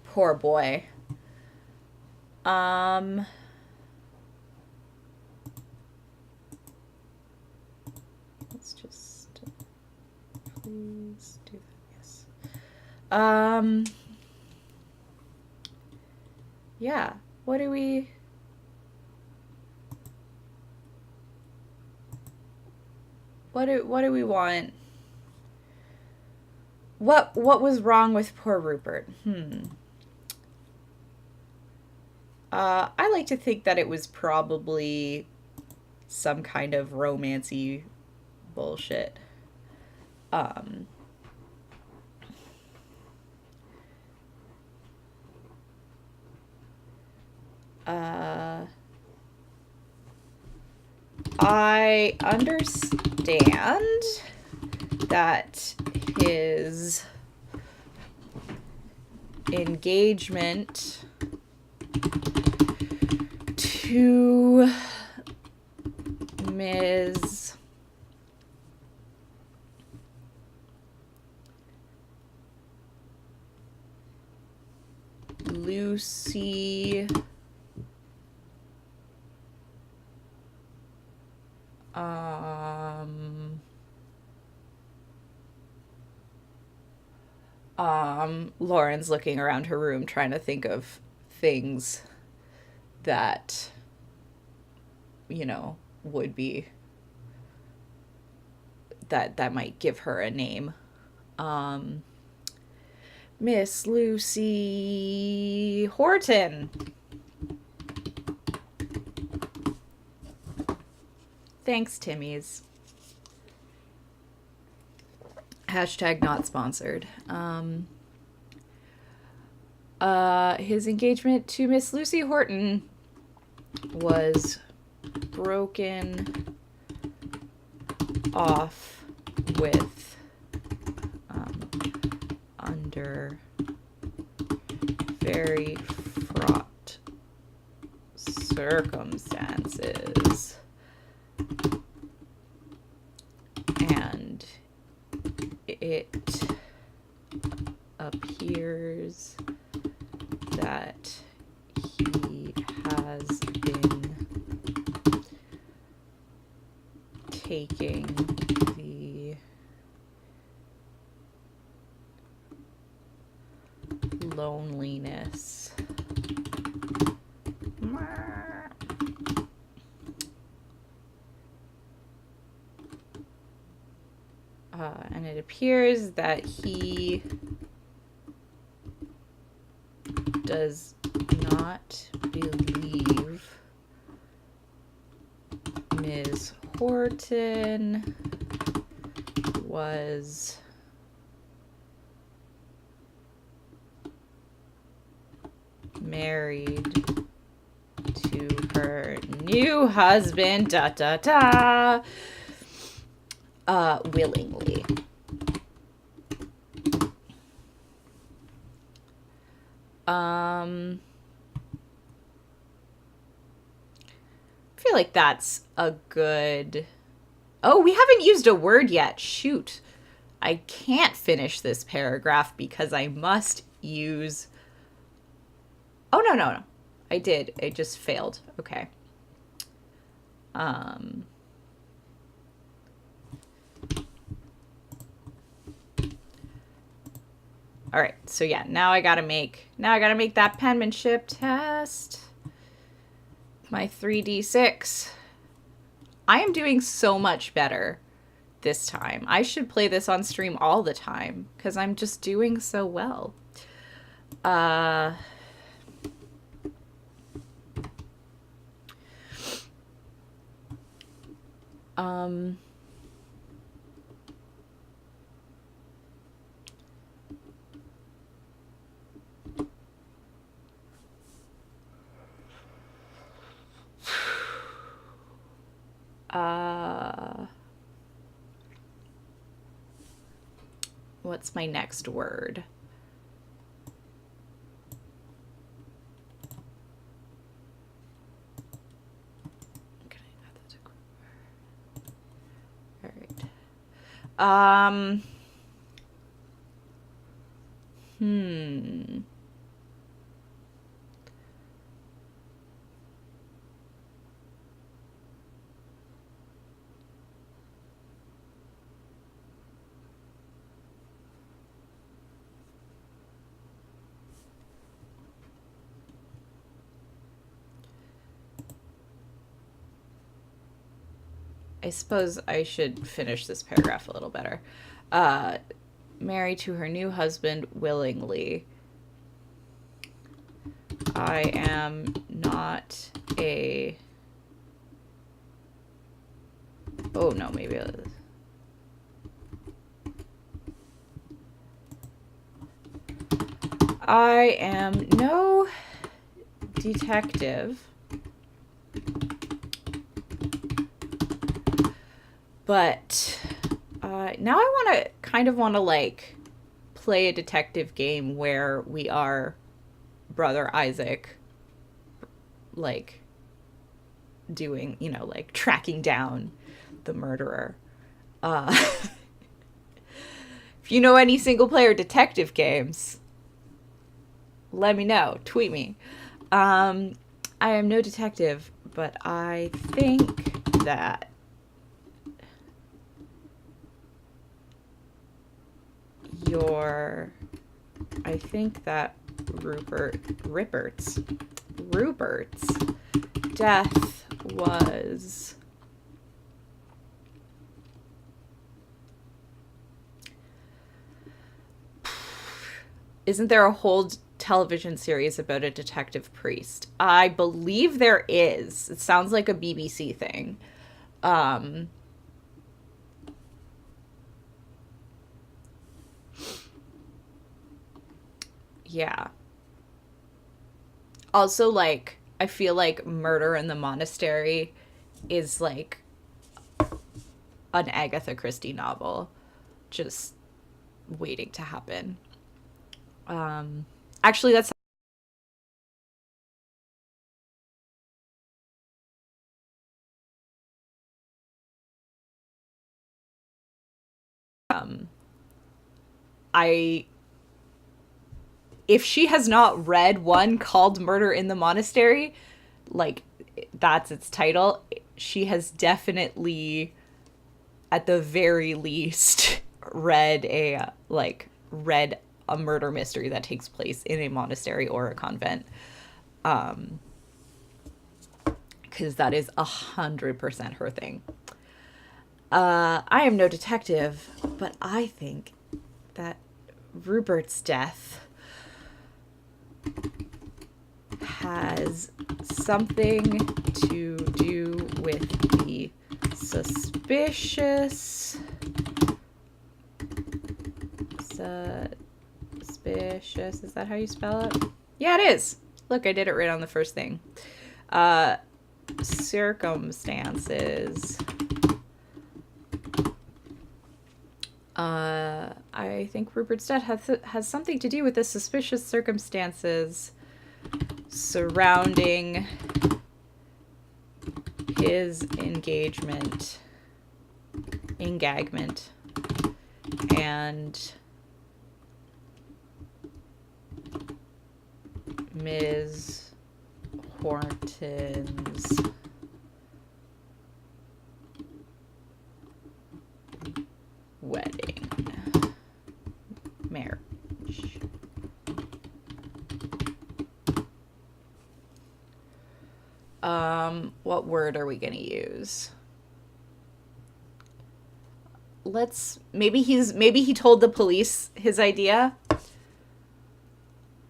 Poor boy. Let's just please do that. Yes. Yeah. What do we what do we want? What was wrong with poor Rupert? I like to think that it was probably some kind of romancy bullshit. Um, uh, I understand that his engagement to Ms. Lucy Lauren's looking around her room trying to think of things that, you know, would be that might give her a name. Miss Lucy Horton. Thanks, Timmy's. Hashtag not sponsored. His engagement to Miss Lucy Horton was broken off with under very fraught circumstances, and it appears that he has been taking the loneliness and it appears that he does not believe Ms. Horton was married to her new husband, willingly. I feel like that's a good... Oh, we haven't used a word yet. Shoot. I can't finish this paragraph because I must use... Oh, no. I did. It just failed. Okay. All right, so yeah, now I gotta make that penmanship test. My 3d6. I am doing so much better this time. I should play this on stream all the time because I'm just doing so well. Uh, um, what's my next word? All right. I suppose I should finish this paragraph a little better. Married to her new husband willingly. I am not a... Oh, no, maybe... I am no detective, but now I kind of want to like play a detective game where we are Brother Isaac, like doing, you know, like tracking down the murderer. If you know any single player detective games, let me know. Tweet me. I am no detective, but I think that Rupert's death was isn't there a whole television series about a detective priest? I believe there is. It sounds like a BBC thing. Yeah. Also, like, I feel like Murder in the Monastery is like an Agatha Christie novel just waiting to happen. Actually, that's I if she has not read one called Murder in the Monastery, like that's its title, she has definitely at the very least read a murder mystery that takes place in a monastery or a convent. Because that is 100% her thing. I am no detective, but I think that Rupert's death has something to do with the suspicious, is that how you spell it? Yeah, it is. Look, I did it right on the first thing. Circumstances. I think Rupert's death has something to do with the suspicious circumstances surrounding his engagement, and Ms. Horton's wedding, marriage. What word are we gonna use? Maybe he told the police his idea.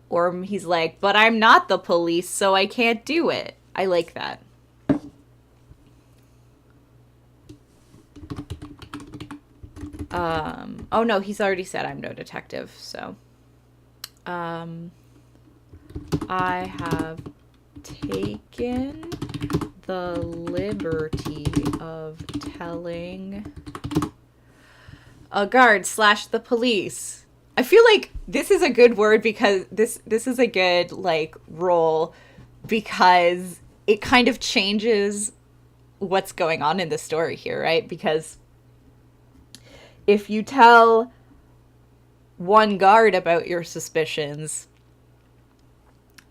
Or he's like, but I'm not the police, so I can't do it. I like that. Oh no, he's already said I'm no detective, so. I have taken the liberty of telling a guard / the police. I feel like this is a good word because this is a good like role because it kind of changes what's going on in the story here, right? Because if you tell one guard about your suspicions,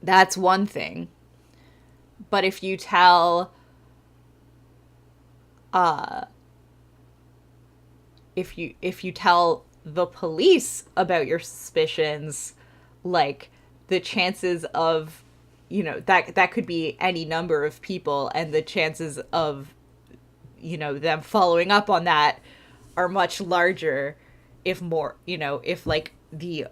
that's one thing. But if you tell if you tell the police about your suspicions, like the chances of, you know, that could be any number of people, and the chances of, you know, them following up on that are much larger if more, you know, if like the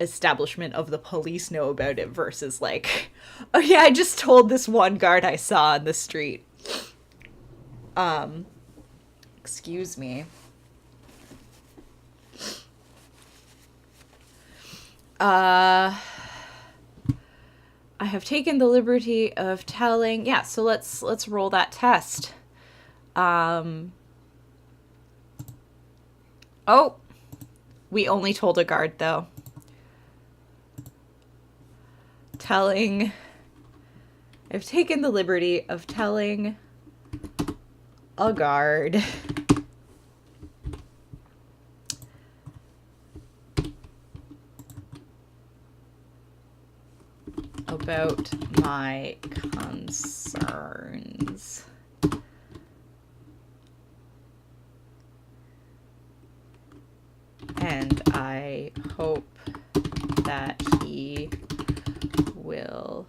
establishment of the police know about it versus like, oh yeah, I just told this one guard I saw on the street. Excuse me. I have taken the liberty of telling. Yeah, so let's roll that test. Oh, we only told a guard though. I've taken the liberty of telling a guard about my concerns. And I hope that he will.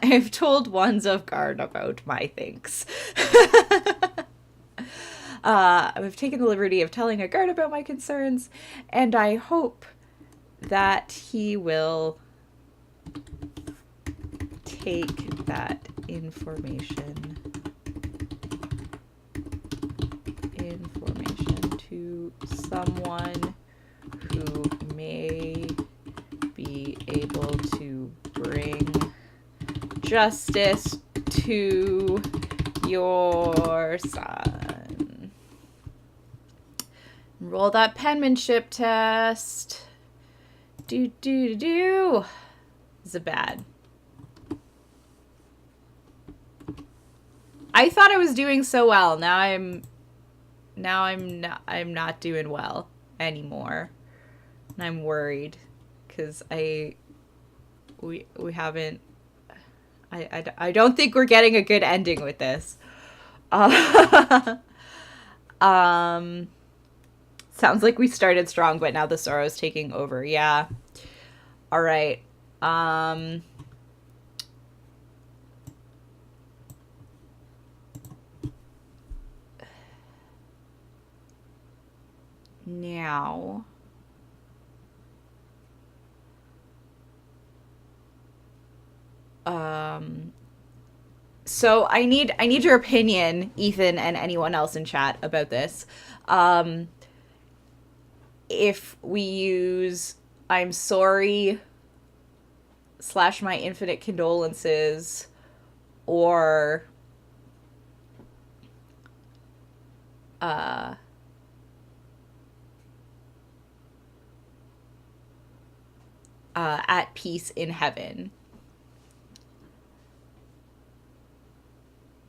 I've told ones of guard about my thinks. I've taken the liberty of telling a guard about my concerns, and I hope that he will take that information to someone who may be able to bring justice to your son. Roll that penmanship test. Do. Is it bad? I thought I was doing so well. Now I'm not doing well anymore. And I'm worried because we haven't. I don't think we're getting a good ending with this. Sounds like we started strong, but now the sorrow's taking over. Yeah. All right. Now. So I need your opinion, Ethan, and anyone else in chat about this. If we use I'm sorry / my infinite condolences, or at peace in heaven.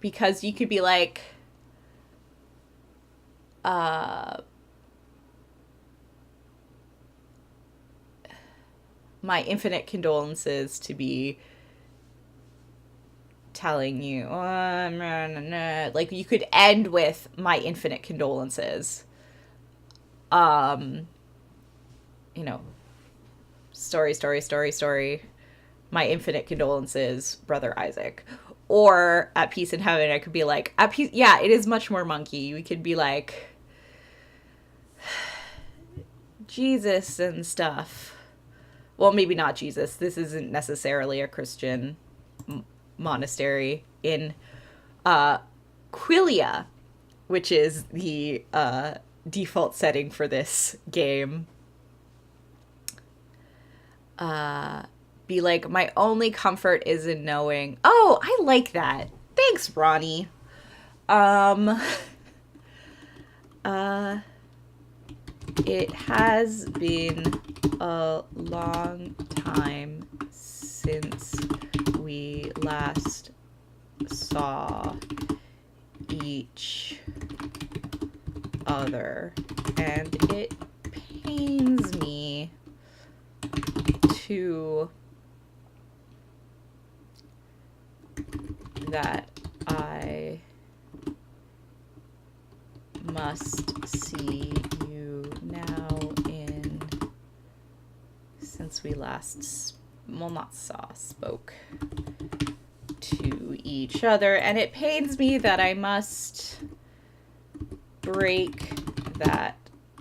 Because you could be like, my infinite condolences to be telling you, like you could end with my infinite condolences. You know, story. my infinite condolences, Brother Isaac. Or at peace in heaven, I could be like, at peace. Yeah, it is much more monkey. We could be like, Jesus and stuff. Well, maybe not Jesus. This isn't necessarily a Christian monastery in Quillia, which is the default setting for this game. Be like, my only comfort is in knowing. Oh, I like that. Thanks, Ronnie. It has been a long time since we last saw each other, and it pains me to that I must see you now in, since we last, well, not saw, spoke to each other, and it pains me that I must break that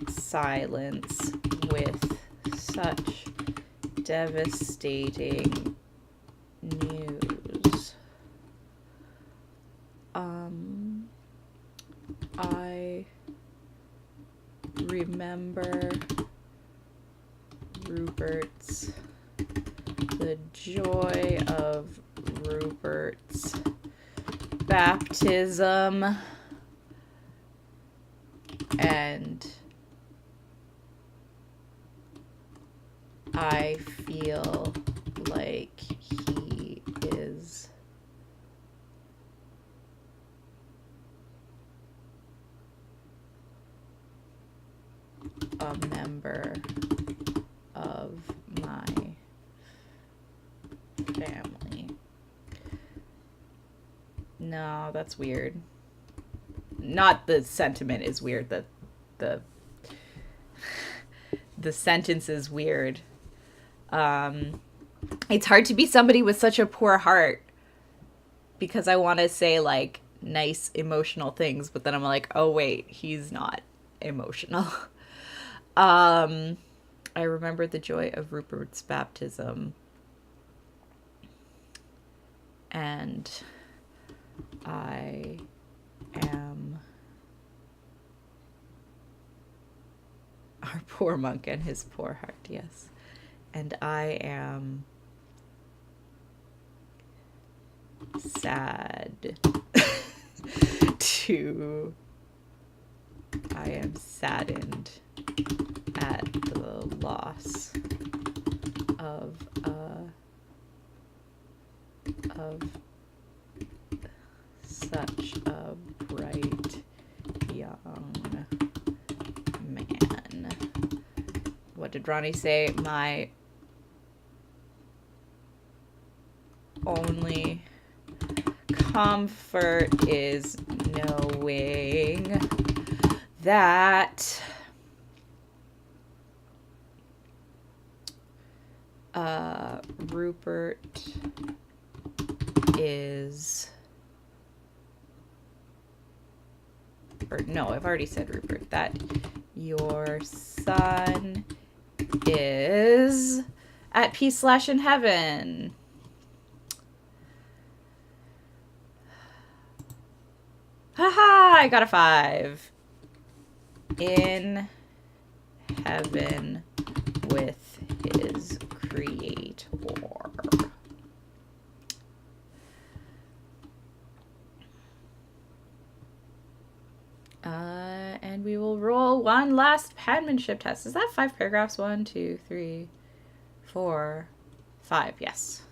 silence with such devastating news. I remember Rupert's, the joy of Rupert's baptism, and I feel like he is a member of my family. No, that's weird. Not the sentiment is weird, the sentence is weird. It's hard to be somebody with such a poor heart, because I want to say like nice emotional things, but then I'm like, oh wait, he's not emotional. I remember the joy of Rupert's baptism, and I am our poor monk and his poor heart, yes. And I am sad I am saddened at the loss of such a bright young man. What did Ronnie say? My only comfort is knowing that Rupert is, or no, I've already said Rupert, that your son is at peace / in heaven. Haha, I got a 5. In heaven with his creator. And we will roll one last penmanship test. Is that 5 paragraphs? 1, 2, 3, 4, 5. Yes.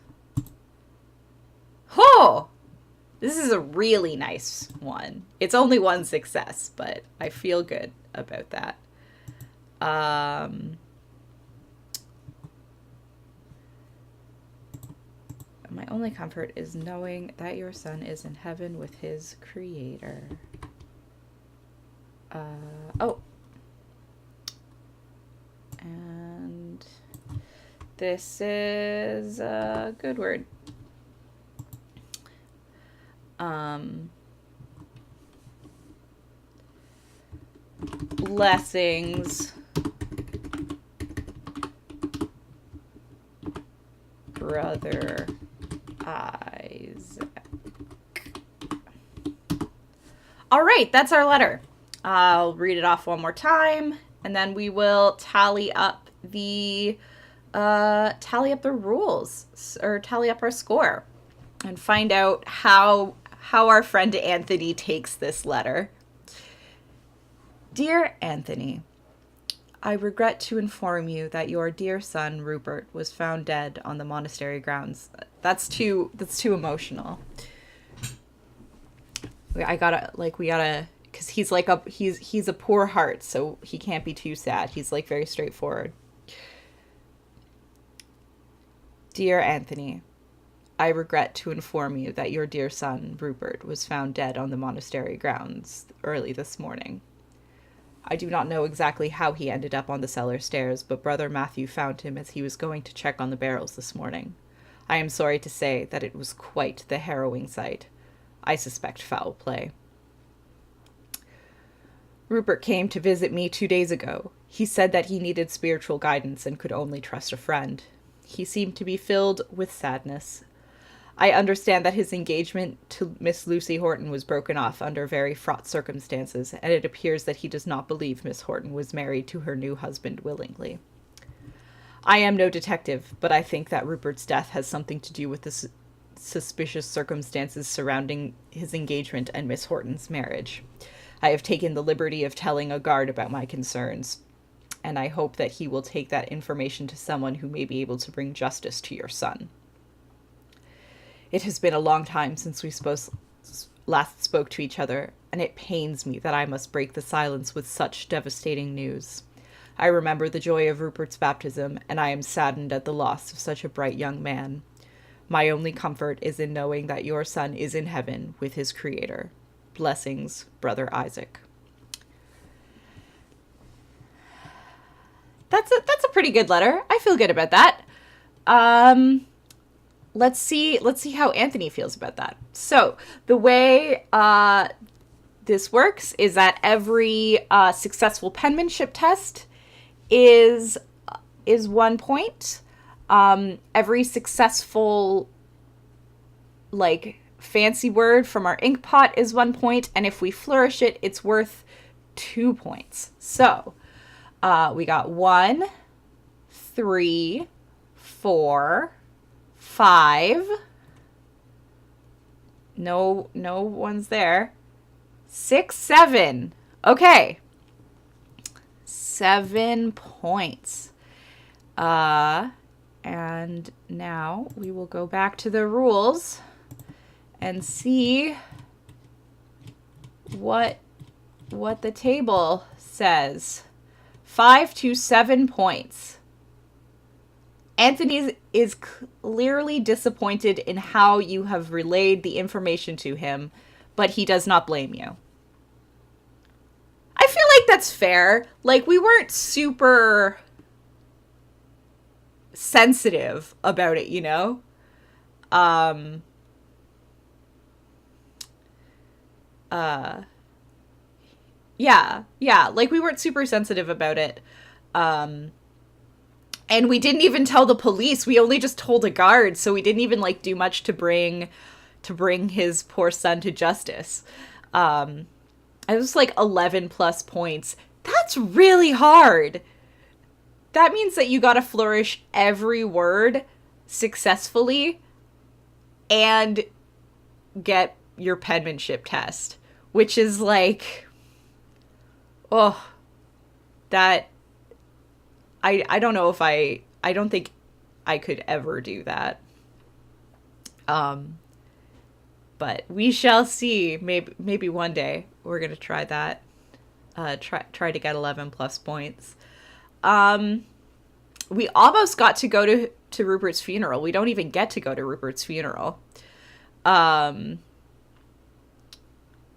Oh! This is a really nice one. It's only 1 success, but I feel good about that. My only comfort is knowing that your son is in heaven with his creator. Oh. And This is a good word. Blessings, brother Isaac. All right, that's our letter. I'll read it off one more time, and then we will tally up the rules, or tally up our score, and find out how our friend Anthony takes this letter. Dear Anthony, I regret to inform you that your dear son Rupert was found dead on the monastery grounds. That's too emotional. We gotta, because he's like he's a poor heart, so he can't be too sad. He's like very straightforward. Dear Anthony, I regret to inform you that your dear son Rupert was found dead on the monastery grounds early this morning. I do not know exactly how he ended up on the cellar stairs, but Brother Matthew found him as he was going to check on the barrels this morning. I am sorry to say that it was quite the harrowing sight. I suspect foul play. Rupert came to visit me 2 days ago. He said that he needed spiritual guidance and could only trust a friend. He seemed to be filled with sadness. I understand that his engagement to Miss Lucy Horton was broken off under very fraught circumstances, and it appears that he does not believe Miss Horton was married to her new husband willingly. I am no detective, but I think that Rupert's death has something to do with the suspicious circumstances surrounding his engagement and Miss Horton's marriage. I have taken the liberty of telling a guard about my concerns, and I hope that he will take that information to someone who may be able to bring justice to your son. It has been a long time since we last spoke to each other, and it pains me that I must break the silence with such devastating news. I remember the joy of Rupert's baptism, and I am saddened at the loss of such a bright young man. My only comfort is in knowing that your son is in heaven with his Creator. Blessings, Brother Isaac. That's a pretty good letter. I feel good about that. Let's see how Anthony feels about that. So the way this works is that every successful penmanship test is 1 point. Every successful fancy word from our ink pot is 1 point, and if we flourish it, it's worth 2 points. So we got 1, 3, 4, 5. No one's there. 6, 7. Okay. 7 points. And now we will go back to the rules and see what the table says. 5 to 7 points. Anthony is clearly disappointed in how you have relayed the information to him, but he does not blame you. I feel like that's fair. We weren't super sensitive about it, you know? Yeah, we weren't super sensitive about it. And we didn't even tell the police. We only just told a guard, so we didn't even do much to bring his poor son to justice. It was 11 plus points. That's really hard. That means that you gotta flourish every word successfully and get your penmanship test, which is that I don't know if I don't think I could ever do that. But we shall see. Maybe one day we're gonna try that. Try to get 11 plus points. We almost got to go to Rupert's funeral. We don't even get to go to Rupert's funeral.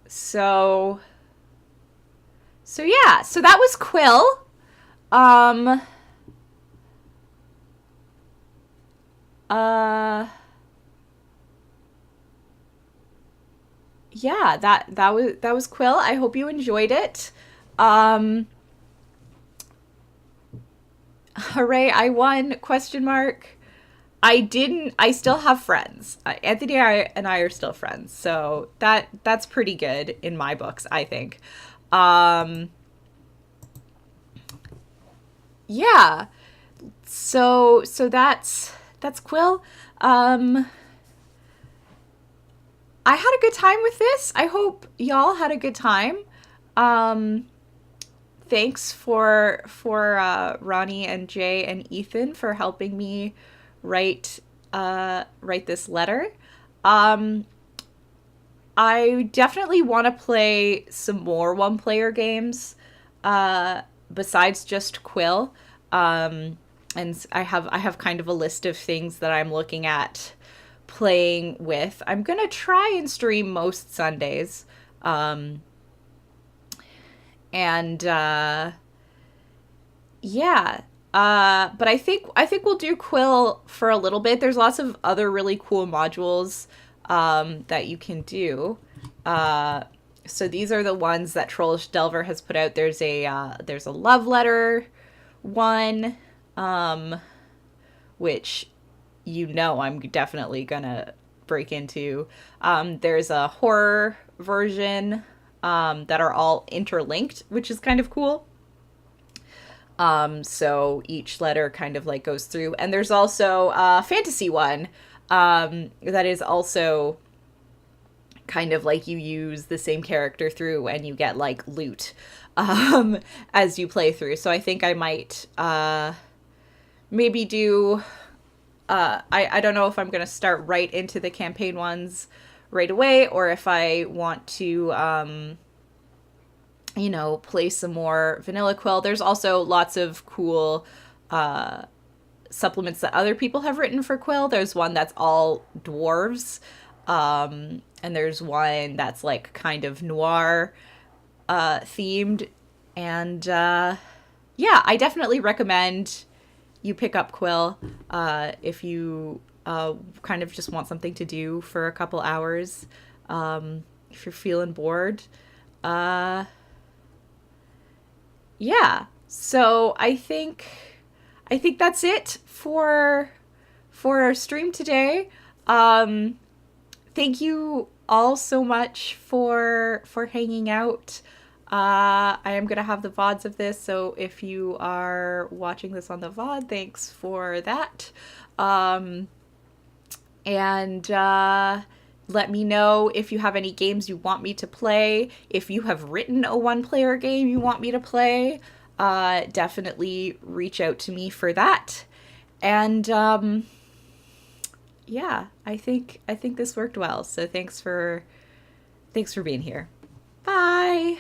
So yeah, so that was Quill. Uh yeah, that was Quill. I hope you enjoyed it. Um Hooray, I won, question mark. I didn't. I still have friends. Anthony and I are still friends, so that's pretty good in my books, I think. Um, yeah. So that's Quill. Um, I had a good time with this. I hope y'all had a good time. Um, thanks for Ronnie and Jay and Ethan for helping me write write this letter. Um, I definitely want to play some more one player games besides just Quill. And I have kind of a list of things that I'm looking at playing with. I'm going to try and stream most Sundays. Um, and yeah. But I think we'll do Quill for a little bit. There's lots of other really cool modules that you can do. Uh, so these are the ones that Trollish Delver has put out. There's a love letter one, um, which I'm definitely gonna break into. There's a horror version that are all interlinked, which is kind of cool. So each letter kind of like goes through, and there's also a fantasy one that is also kind of like you use the same character through and you get like loot as you play through. So I think I might maybe do I don't know if I'm gonna start right into the campaign ones right away, or if I want to play some more vanilla Quill. There's also lots of cool supplements that other people have written for Quill. There's one that's all dwarves, and there's one that's like kind of noir themed. And yeah, I definitely recommend you pick up Quill if you kind of just want something to do for a couple hours. If you're feeling bored. Yeah. So I think that's it for our stream today. Thank you all so much for hanging out. I am gonna have the VODs of this, so if you are watching this on the VOD, thanks for that. And let me know if you have any games you want me to play. If you have written a one-player game you want me to play, definitely reach out to me for that. And yeah, I think this worked well. So thanks for being here. Bye.